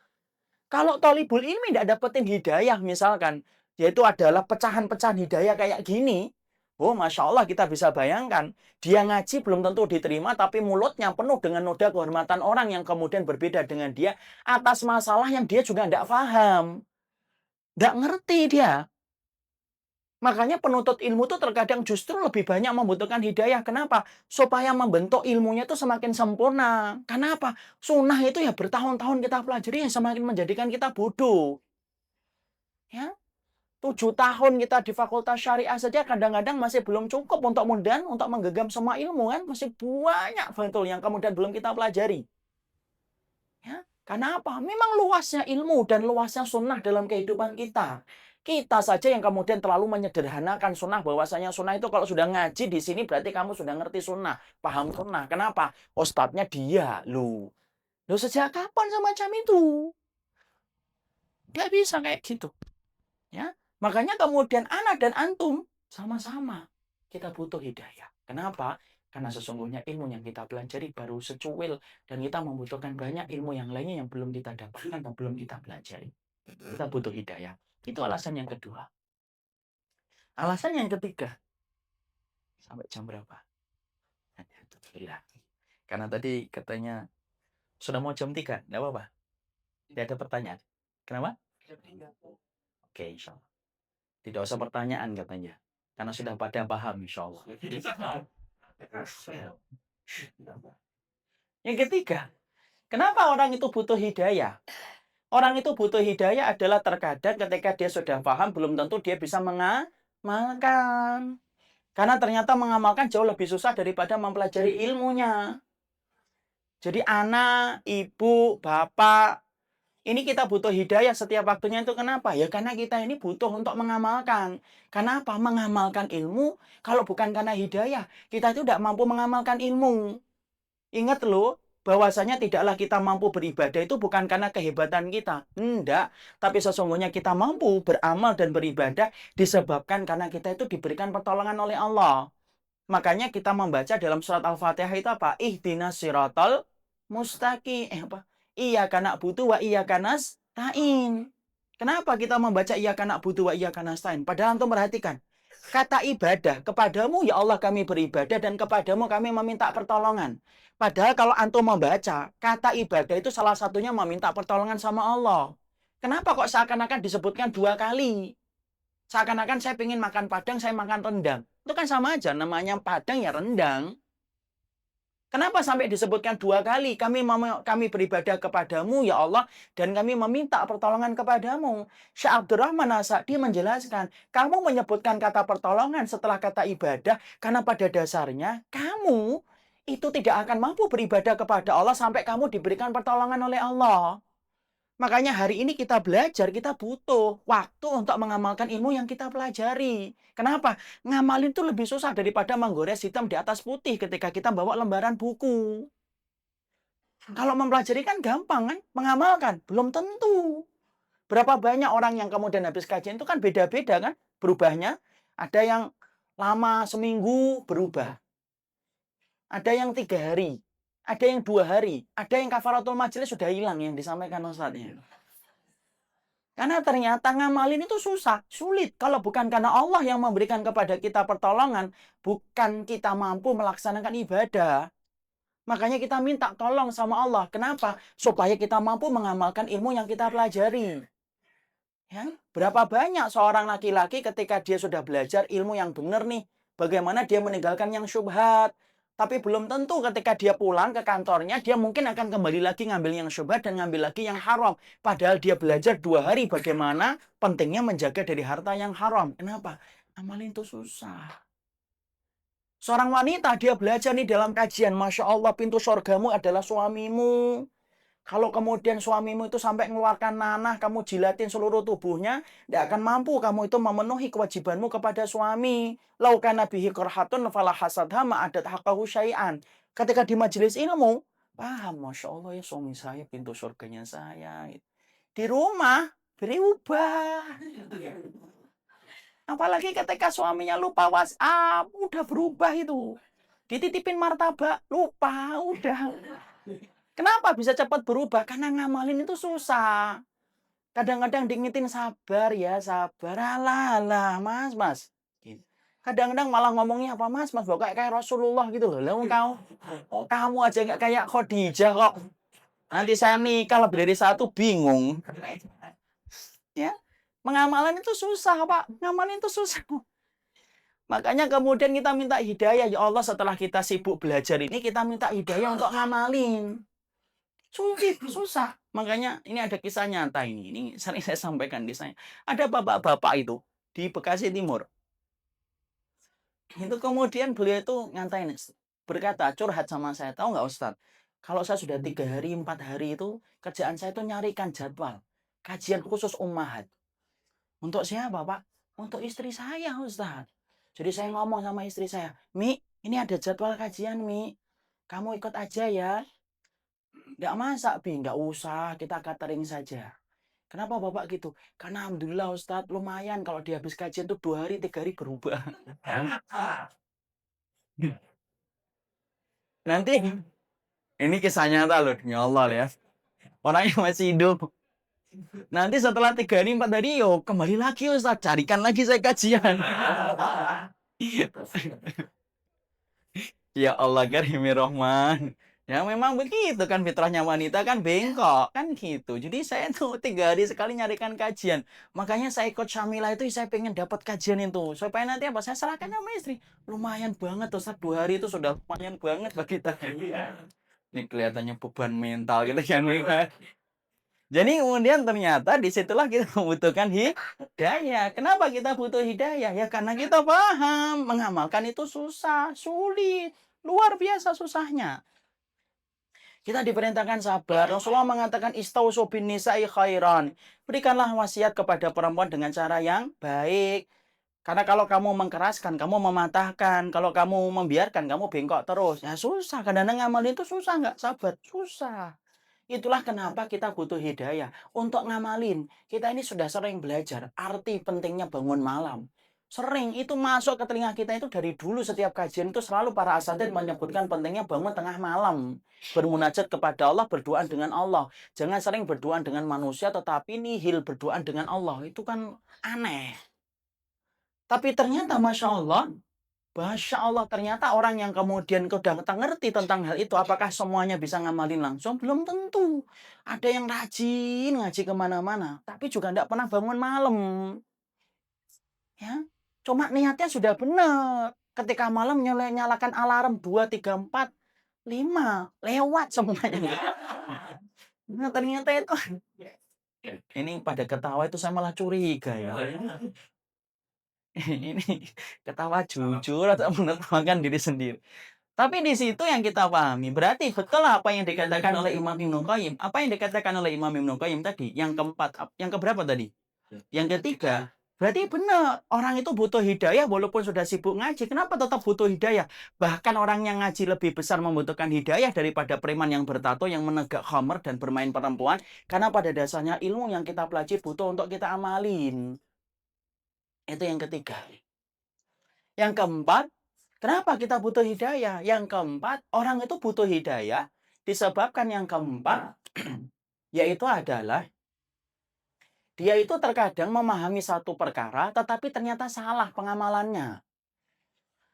Kalau thalibul ilmi tidak dapetin hidayah misalkan, yaitu adalah pecahan-pecahan hidayah kayak gini, oh Masya Allah kita bisa bayangkan, dia ngaji belum tentu diterima, tapi mulutnya penuh dengan noda kehormatan orang yang kemudian berbeda dengan dia atas masalah yang dia juga tidak paham. Tidak ngerti dia. Makanya penuntut ilmu itu terkadang justru lebih banyak membutuhkan hidayah. Kenapa? Supaya membentuk ilmunya itu semakin sempurna. Kenapa? Sunnah itu ya bertahun-tahun kita pelajari yang semakin menjadikan kita bodoh. Ya, 7 tahun kita di fakultas syariah saja kadang-kadang masih belum cukup untuk untuk menggenggam semua ilmu kan. Masih banyak betul yang kemudian belum kita pelajari. Ya, karena apa? Memang luasnya ilmu dan luasnya sunnah dalam kehidupan kita. Kita saja yang kemudian terlalu menyederhanakan sunnah, bahwasanya sunnah itu kalau sudah ngaji di sini berarti kamu sudah ngerti sunnah, paham sunnah. Kenapa? Ustadznya dia, lu. Lu sejak kapan semacam itu? Gak bisa kayak gitu. Ya, makanya kemudian anak dan antum sama-sama kita butuh hidayah. Kenapa? Karena sesungguhnya ilmu yang kita pelajari baru secuil dan kita membutuhkan banyak ilmu yang lainnya yang belum kita dapatkan atau belum kita pelajari. Kita butuh hidayah. Itu alasan yang kedua. Alasan yang ketiga. Sampai jam berapa? Alhamdulillah. Karena tadi katanya sudah mau jam 3, enggak apa-apa. Tidak ada pertanyaan. Kenapa? Oke, insya Allah. Tidak usah pertanyaan katanya. Karena sudah pada paham insya Allah. Yang ketiga, kenapa orang itu butuh hidayah? Orang itu butuh hidayah adalah terkadang ketika dia sudah paham, belum tentu dia bisa mengamalkan. Karena ternyata mengamalkan jauh lebih susah daripada mempelajari ilmunya. Jadi anak, ibu, bapak, ini kita butuh hidayah setiap waktunya itu kenapa? Ya karena kita ini butuh untuk mengamalkan. Kenapa? Mengamalkan ilmu, kalau bukan karena hidayah, kita itu tidak mampu mengamalkan ilmu. Ingat loh, bahwasanya tidaklah kita mampu beribadah itu bukan karena kehebatan kita. Enggak, tapi sesungguhnya kita mampu beramal dan beribadah disebabkan karena kita itu diberikan pertolongan oleh Allah. Makanya kita membaca dalam surat Al-Fatihah itu apa? Ihdinas siratal mustaqim. Iyyaka na'budu wa iyyaka nasta'in. Kenapa kita membaca iyyaka na'budu wa iyyaka nasta'in? Padahal antum perhatikan. Kata ibadah, kepadamu ya Allah kami beribadah dan kepadamu kami meminta pertolongan. Padahal kalau antum membaca, kata ibadah itu salah satunya meminta pertolongan sama Allah. Kenapa kok seakan-akan disebutkan 2 kali? Seakan-akan saya ingin makan padang, saya makan rendang. Itu kan sama aja, namanya padang ya rendang. Kenapa sampai disebutkan 2 kali? Kami beribadah kepadamu, ya Allah, dan kami meminta pertolongan kepadamu. Syekh Abdurrahman As-Sa'di menjelaskan, kamu menyebutkan kata pertolongan setelah kata ibadah, karena pada dasarnya kamu itu tidak akan mampu beribadah kepada Allah sampai kamu diberikan pertolongan oleh Allah. Makanya hari ini kita belajar, kita butuh waktu untuk mengamalkan ilmu yang kita pelajari. Kenapa? Ngamalin itu lebih susah daripada menggores hitam di atas putih ketika kita bawa lembaran buku. Kalau mempelajari kan gampang kan? Mengamalkan belum tentu. Berapa banyak orang yang kemudian habis kajian itu kan beda-beda kan berubahnya. Ada yang lama seminggu berubah. Ada yang 3 hari. Ada yang 2 hari. Ada yang kafaratul majelis sudah hilang yang disampaikan Ustadznya. Karena ternyata ngamalin itu susah, sulit. Kalau bukan karena Allah yang memberikan kepada kita pertolongan, bukan kita mampu melaksanakan ibadah. Makanya kita minta tolong sama Allah. Kenapa? Supaya kita mampu mengamalkan ilmu yang kita pelajari. Ya, berapa banyak seorang laki-laki ketika dia sudah belajar ilmu yang benar nih, bagaimana dia meninggalkan yang syubhat. Tapi belum tentu ketika dia pulang ke kantornya, dia mungkin akan kembali lagi ngambil yang syubhat dan ngambil lagi yang haram. Padahal dia belajar 2 hari bagaimana pentingnya menjaga dari harta yang haram. Kenapa? Amalin itu susah. Seorang wanita, dia belajar nih dalam kajian. Masya Allah, pintu surgamu adalah suamimu. Kalau kemudian suamimu itu sampai mengeluarkan nanah, kamu jilatin seluruh tubuhnya, tidak akan mampu kamu itu memenuhi kewajibanmu kepada suami. Lau kana bihi qarhatun fala hasadha ma'adat haqqahu syai'an. Ketika di majelis ilmu, paham, Masya Allah ya suami saya pintu surganya saya. Di rumah, berubah. Apalagi ketika suaminya lupa WhatsApp, udah berubah itu. Dititipin martabak, lupa, udah. Kenapa bisa cepat berubah? Karena ngamalin itu susah. Kadang-kadang diingetin sabar ya, sabar. Alah, alah, mas. Gitu. Kadang-kadang malah ngomongnya apa, mas, kayak Rasulullah gitu loh. Lalu kamu aja nggak kayak Khadijah kok. Nanti saya nikah lebih dari satu, bingung. Ya, mengamalkan itu susah, Pak. Ngamalin itu susah. Makanya kemudian kita minta hidayah. Ya Allah, setelah kita sibuk belajar ini, kita minta hidayah untuk ngamalin. Sulit, susah. Makanya ini ada kisah nyata ini. Ini sering saya sampaikan kisahnya. Ada bapak-bapak itu di Bekasi Timur. Itu kemudian beliau itu ngantain, berkata, curhat sama saya. Tahu nggak Ustadz? Kalau saya sudah 3 hari, 4 hari itu, kerjaan saya itu nyarikan jadwal. Kajian khusus ummahat. Untuk siapa, Pak? Untuk istri saya, Ustadz. Jadi saya ngomong sama istri saya, Mi, ini ada jadwal kajian, Mi. Kamu ikut aja ya. Nggak masak, Bi. Nggak usah, kita catering saja. Kenapa Bapak gitu? Karena Alhamdulillah Ustadz, lumayan kalau di habis kajian tuh 2 hari, 3 hari berubah. Nanti, ini kisah nyata loh, ya Allah ya. Orangnya masih hidup. Nanti setelah 3 hari, 4 hari, yo kembali lagi Ustadz, carikan lagi saya kajian. Ya Allah Karimir Rahman. Ya memang begitu kan fitrahnya wanita kan bengkok kan gitu. Jadi saya tuh 3 hari sekali nyarikan kajian. Makanya saya ikut Syamila itu saya pengen dapat kajian itu. Supaya nanti apa? Saya serahkan sama istri. Lumayan banget tuh 2 hari itu sudah lumayan banget bagi kita. Ini kelihatannya beban mental gitu kan. Jadi kemudian ternyata disitulah kita membutuhkan hidayah. Kenapa kita butuh hidayah? Ya karena kita paham mengamalkan itu susah, sulit, luar biasa susahnya. Kita diperintahkan sabar. Rasulullah mengatakan istausu bin nisa'i khairan. Berikanlah wasiat kepada perempuan dengan cara yang baik. Karena kalau kamu mengkeraskan, kamu mematahkan. Kalau kamu membiarkan, kamu bengkok terus. Ya susah. Kadang-kadang ngamalin itu susah nggak? Sabar. Susah. Itulah kenapa kita butuh hidayah. Untuk ngamalin, kita ini sudah sering belajar arti pentingnya bangun malam. Sering itu masuk ke telinga kita itu dari dulu setiap kajian itu selalu para asatidz menyebutkan pentingnya bangun tengah malam. Bermunajat kepada Allah, berdoa dengan Allah. Jangan sering berdoa dengan manusia tetapi nihil berdoa dengan Allah. Itu kan aneh. Tapi ternyata Masya Allah, ternyata orang yang kemudian udah ngerti tentang hal itu, apakah semuanya bisa ngamalin langsung? Belum tentu. Ada yang rajin ngaji kemana-mana, tapi juga tidak pernah bangun malam. Ya, cuma niatnya sudah benar. Ketika malam nyalakan alarm 2, 3, 4, 5, lewat semuanya. Nah, ternyata itu, ini pada ketawa itu saya malah curiga ya. Ini ketawa jujur atau menertawakan diri sendiri. Tapi di situ yang kita pahami, berarti betul apa yang dikatakan oleh Imam Ibnu Qayyim. Apa yang dikatakan oleh Imam Ibnu Qayyim tadi? Yang keempat, yang keberapa tadi? Yang ketiga. Berarti benar, orang itu butuh hidayah walaupun sudah sibuk ngaji. Kenapa tetap butuh hidayah? Bahkan orang yang ngaji lebih besar membutuhkan hidayah daripada preman yang bertato, yang menegak khamr dan bermain perempuan. Karena pada dasarnya ilmu yang kita pelajari butuh untuk kita amalin. Itu yang ketiga. Yang keempat, kenapa kita butuh hidayah? Yang keempat, orang itu butuh hidayah disebabkan yang keempat, yaitu adalah dia itu terkadang memahami satu perkara, tetapi ternyata salah pengamalannya.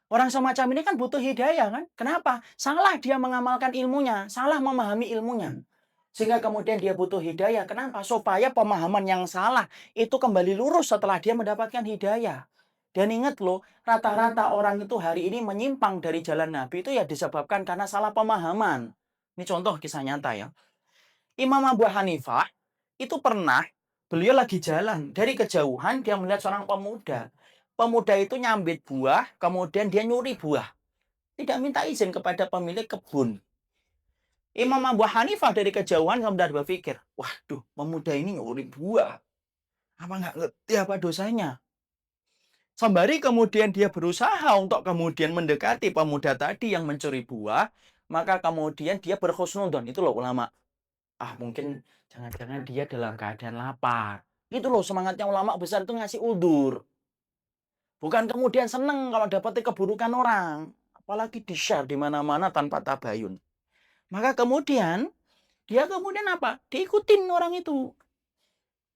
Orang semacam ini kan butuh hidayah kan? Kenapa? Salah dia mengamalkan ilmunya, salah memahami ilmunya. Sehingga kemudian dia butuh hidayah. Kenapa? Supaya pemahaman yang salah itu kembali lurus setelah dia mendapatkan hidayah. Dan ingat loh, rata-rata orang itu hari ini menyimpang dari jalan Nabi itu ya disebabkan karena salah pemahaman. Ini contoh kisah nyata ya. Imam Abu Hanifah itu pernah, beliau lagi jalan. Dari kejauhan dia melihat seorang pemuda. Pemuda itu nyambit buah, kemudian dia nyuri buah. Tidak minta izin kepada pemilik kebun. Imam Abu Hanifah dari kejauhan kemudian berpikir, waduh, pemuda ini nyuri buah. Apa nggak ngerti apa dosanya? Sembari kemudian dia berusaha untuk kemudian mendekati pemuda tadi yang mencuri buah, maka kemudian dia berhusnudon. Itu loh ulama. Ah, mungkin jangan-jangan dia dalam keadaan lapar. Itu loh semangatnya ulama besar itu ngasih udur. Bukan kemudian seneng kalau dapat keburukan orang. Apalagi di-share di mana-mana tanpa tabayun. Maka kemudian, dia kemudian apa? Diikutin orang itu.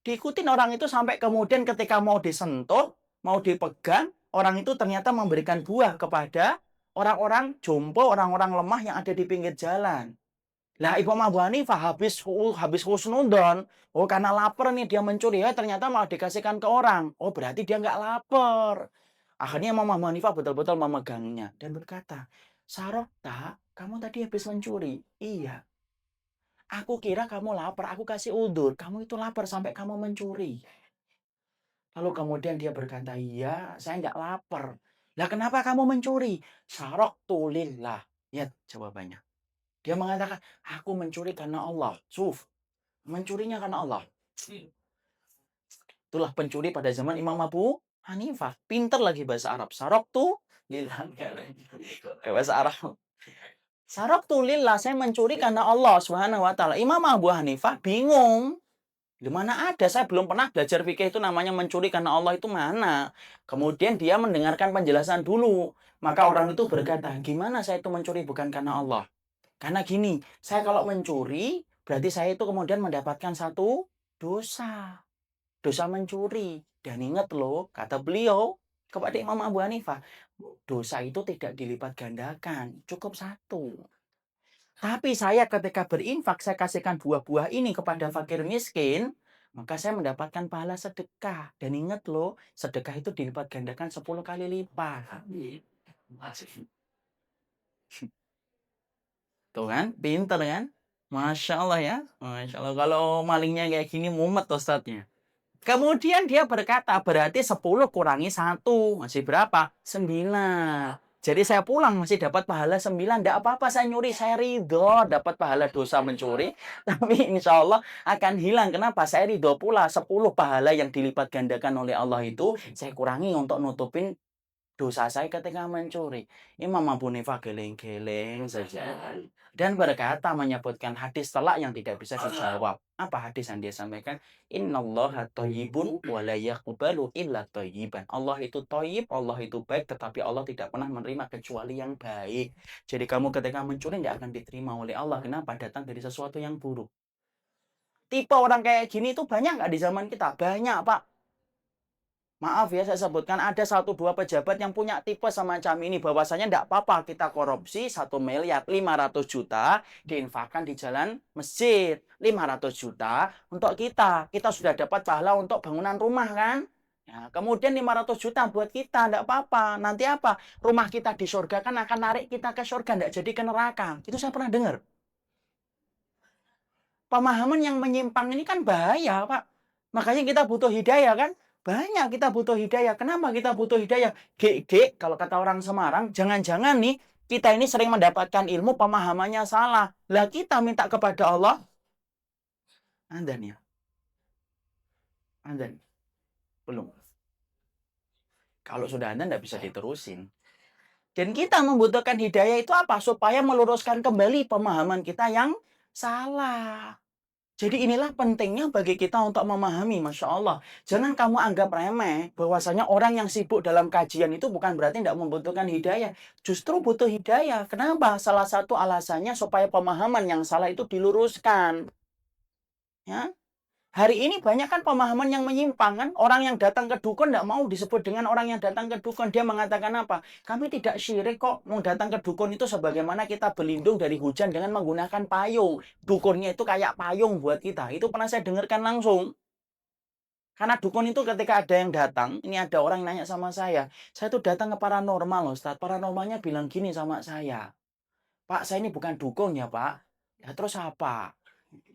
Diikutin orang itu sampai kemudian ketika mau disentuh, mau dipegang, orang itu ternyata memberikan buah kepada orang-orang jompo, orang-orang lemah yang ada di pinggir jalan. Lah Imam Abu Hanifah habis husnudon. Oh, karena lapar nih dia mencuri, ya ternyata malah dikasihkan ke orang. Oh, berarti dia nggak lapar. Akhirnya Imam Abu Hanifah betul-betul memegangnya dan berkata, Sarokta, kamu tadi habis mencuri. Iya. Aku kira kamu lapar, aku kasih udur. Kamu itu lapar sampai kamu mencuri. Lalu kemudian dia berkata, iya, saya nggak lapar. Lah kenapa kamu mencuri? Sarok tulillah. Lihat jawabannya. Dia mengatakan, aku mencuri karena Allah. Suf, mencurinya karena Allah. Itulah pencuri pada zaman Imam Abu Hanifah. Pinter lagi bahasa Arab. Sarok tuh, bahasa Arab. Sarok tulillah, saya mencuri karena Allah Subhanahu wa taala. Imam Abu Hanifah bingung. Di mana ada, saya belum pernah belajar fikih itu namanya mencuri karena Allah itu mana. Kemudian dia mendengarkan penjelasan dulu. Maka orang itu berkata, gimana saya itu mencuri bukan karena Allah? Karena gini, saya kalau mencuri, berarti saya itu kemudian mendapatkan satu dosa. Dosa mencuri. Dan ingat loh, kata beliau kepada Imam Abu Hanifah, dosa itu tidak dilipat gandakan, cukup satu. Tapi saya ketika berinfak, saya kasihkan buah-buah ini kepada fakir miskin, maka saya mendapatkan pahala sedekah. Dan ingat loh, sedekah itu dilipat gandakan 10 kali lipat. Tuh kan, pinter kan? Masya Allah ya. Masya Allah, kalau malingnya kayak gini mumet ustadznya. Kemudian dia berkata, berarti 10 kurangi 1. Masih berapa? 9. Jadi saya pulang masih dapat pahala 9. Tidak apa-apa saya nyuri. Saya ridho dapat pahala dosa mencuri. Tapi insya Allah akan hilang. Kenapa? Saya ridho pula 10 pahala yang dilipat gandakan oleh Allah itu. Saya kurangi untuk nutupin dosa saya ketika mencuri. Imam Abu Hanifah geleng-geleng saja. Dan berkata menyebutkan hadis telak yang tidak bisa dijawab. Apa hadis yang dia sampaikan? Innallaha thayyibun wa la yaqbalu illa thayyiban. Allah itu thayyib, Allah itu baik, tetapi Allah tidak pernah menerima kecuali yang baik. Jadi kamu ketika mencuri tidak akan diterima oleh Allah. Kenapa? Datang dari sesuatu yang buruk. Tipe orang kayak gini itu banyak nggak di zaman kita? Banyak, Pak. Maaf ya, saya sebutkan ada 1-2 pejabat yang punya tipe semacam ini. Bahwasanya tidak apa-apa kita korupsi 1 miliar 500 juta diinfakkan di jalan masjid. 500 juta untuk kita. Kita sudah dapat pahala untuk bangunan rumah kan? Ya, kemudian 500 juta buat kita, tidak apa-apa. Nanti apa? Rumah kita di surga kan akan narik kita ke surga, tidak jadi ke neraka. Itu saya pernah dengar. Pemahaman yang menyimpang ini kan bahaya, Pak. Makanya kita butuh hidayah kan? Banyak kita butuh hidayah. Kenapa kita butuh hidayah? Gek, kalau kata orang Semarang, jangan-jangan nih kita ini sering mendapatkan ilmu pemahamannya salah. Lah kita minta kepada Allah, Anda nih ya. Anda nih. Belum. Kalau sudah Anda tidak bisa diterusin. Dan kita membutuhkan hidayah itu apa? Supaya meluruskan kembali pemahaman kita yang salah. Jadi inilah pentingnya bagi kita untuk memahami, Masya Allah. Jangan kamu anggap remeh bahwasanya orang yang sibuk dalam kajian itu bukan berarti tidak membutuhkan hidayah. Justru butuh hidayah. Kenapa? Salah satu alasannya supaya pemahaman yang salah itu diluruskan. Ya. Hari ini banyak kan pemahaman yang menyimpang kan. Orang yang datang ke dukun tidak mau disebut dengan orang yang datang ke dukun. Dia mengatakan apa? Kami tidak syirik kok. Mau datang ke dukun itu sebagaimana kita berlindung dari hujan dengan menggunakan payung. Dukunnya itu kayak payung buat kita. Itu pernah saya dengarkan langsung. Karena dukun itu ketika ada yang datang, ini ada orang yang nanya sama saya tuh datang ke paranormal loh Ustaz. Paranormalnya bilang gini sama saya. Pak, saya ini bukan dukun ya Pak. Ya terus apa?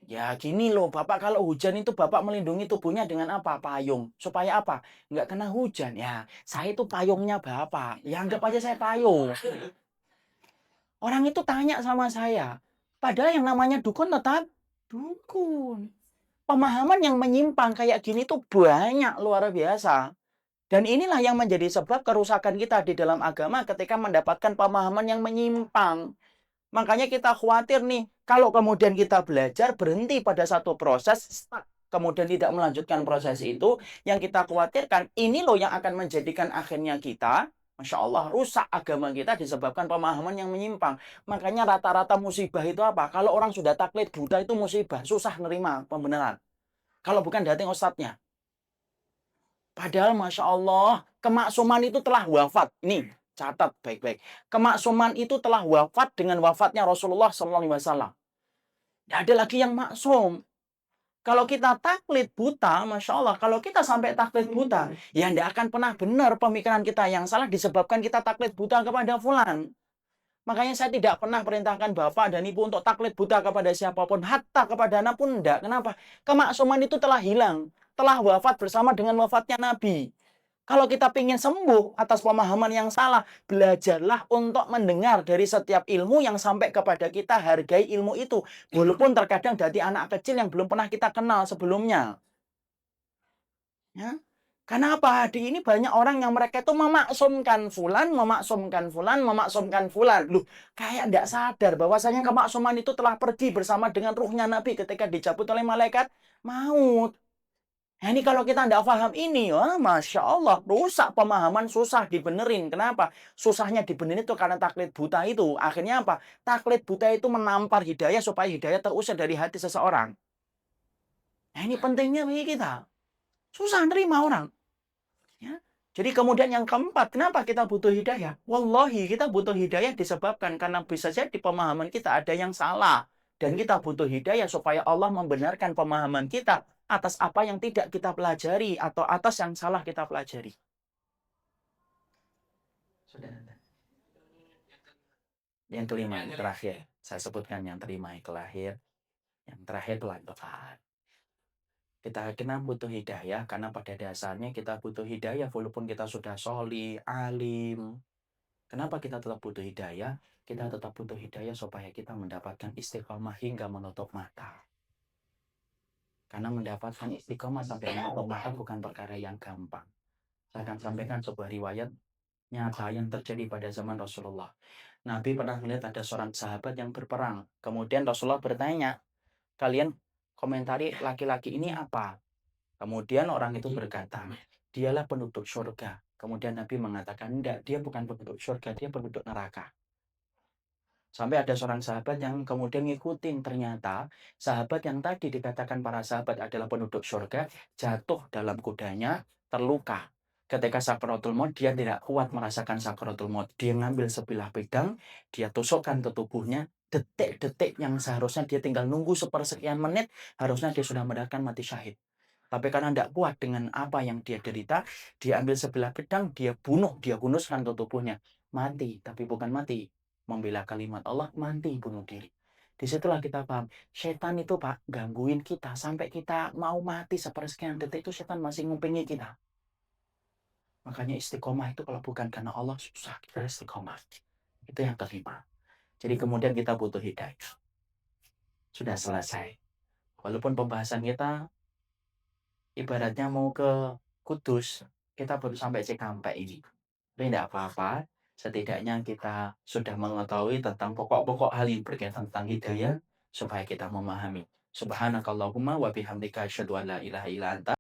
Ya gini loh, Bapak kalau hujan itu Bapak melindungi tubuhnya dengan apa? Payung. Supaya apa? Nggak kena hujan. Ya, saya itu payungnya Bapak. Ya anggap aja saya payung. Orang itu tanya sama saya, Padahal yang namanya dukun tetap dukun. Pemahaman yang menyimpang kayak gini tuh banyak, luar biasa. Dan inilah yang menjadi sebab kerusakan kita di dalam agama ketika mendapatkan pemahaman yang menyimpang. Makanya kita khawatir nih, kalau kemudian kita belajar berhenti pada satu proses, stuck, kemudian tidak melanjutkan proses itu, yang kita khawatirkan, ini loh yang akan menjadikan akhirnya kita, Masya Allah, rusak agama kita disebabkan pemahaman yang menyimpang. Makanya rata-rata musibah itu apa? Kalau orang sudah taklid Buddha itu musibah, susah nerima pembenaran. Kalau bukan datang ustadznya. Padahal Masya Allah, kemaksuman itu telah wafat. Nih, catat baik-baik. Kemaksuman itu telah wafat dengan wafatnya Rasulullah SAW. Tidak ada lagi yang maksum. Kalau kita taklid buta, Masya Allah, kalau kita sampai taklid buta, ya tidak akan pernah benar pemikiran kita yang salah disebabkan kita taklid buta kepada fulan. Makanya saya tidak pernah perintahkan bapak dan ibu untuk taklid buta kepada siapapun, hatta kepada anak pun tidak. Kenapa? Kemaksuman itu telah hilang, telah wafat bersama dengan wafatnya Nabi. Kalau kita ingin sembuh atas pemahaman yang salah, belajarlah untuk mendengar dari setiap ilmu yang sampai kepada kita, hargai ilmu itu. Walaupun terkadang dari anak kecil yang belum pernah kita kenal sebelumnya. Ya. Karena apa? Di ini banyak orang yang mereka itu memaksumkan fulan, memaksumkan fulan, memaksumkan fulan. Loh, kayak tidak sadar bahwasanya kemaksuman itu telah pergi bersama dengan ruhnya Nabi ketika dicabut oleh malaikat maut. Nah, ini kalau kita tidak paham ini, ya, Masya Allah, rusak pemahaman, susah dibenerin. Kenapa? Susahnya dibenerin itu karena taklid buta itu. Akhirnya apa? Taklid buta itu menampar hidayah supaya hidayah terusir dari hati seseorang. Nah, ini pentingnya bagi kita. Susah nerima orang. Ya. Jadi kemudian yang keempat, kenapa kita butuh hidayah? Wallahi, kita butuh hidayah disebabkan karena bisa jadi pemahaman kita ada yang salah. Dan kita butuh hidayah supaya Allah membenarkan pemahaman kita atas apa yang tidak kita pelajari atau atas yang salah kita pelajari. Sudah. Yang kelima, yang terakhir. Saya sebutkan yang kelima, yang terakhir. Yang terakhir pelan-pelan. Kita kenapa butuh hidayah? Karena pada dasarnya kita butuh hidayah walaupun kita sudah sholih, alim. Kenapa kita tetap butuh hidayah? Kita tetap butuh hidayah supaya kita mendapatkan istiqomah hingga menutup mata. Karena mendapatkan istiqomah sampai menutup mata bukan perkara yang gampang. Saya akan sampaikan sebuah riwayat nyata yang terjadi pada zaman Rasulullah. Nabi pernah melihat ada seorang sahabat yang berperang. Kemudian Rasulullah bertanya, kalian komentari laki-laki ini apa? Kemudian orang itu berkata, dialah penduduk surga. Kemudian Nabi mengatakan, enggak, dia bukan penduduk surga, dia penduduk neraka. Sampai ada seorang sahabat yang kemudian ngikutin, ternyata sahabat yang tadi dikatakan para sahabat adalah penduduk surga, jatuh dalam kudanya, terluka. Ketika sakaratul maut, dia tidak kuat merasakan sakaratul maut. Dia ngambil sebilah pedang, dia tusukkan ke tubuhnya, detik-detik yang seharusnya dia tinggal nunggu sepersekian menit, harusnya dia sudah mendapatkan mati syahid. Tapi karena tidak kuat dengan apa yang dia derita, dia ambil sebilah pedang, dia bunuh, dia hunuskan ke tubuhnya. Mati, tapi bukan mati membela kalimat Allah, mati bunuh diri. Disitulah kita paham, setan itu Pak, gangguin kita sampai kita mau mati sepersekian detik itu setan masih ngupingi kita. Makanya istiqomah itu kalau bukan karena Allah susah kita istiqomah. Itu yang kelima. Jadi kemudian kita butuh hidayah. Sudah selesai. Walaupun pembahasan kita ibaratnya mau ke Kudus, kita baru sampai Cikampek ini. Tapi tidak apa-apa, setidaknya kita sudah mengetahui tentang pokok-pokok hal yang berkaitan tentang hidayah, supaya kita memahami. Subhanakallahumma wa bihamdika asyhadu an la ilaha illa anta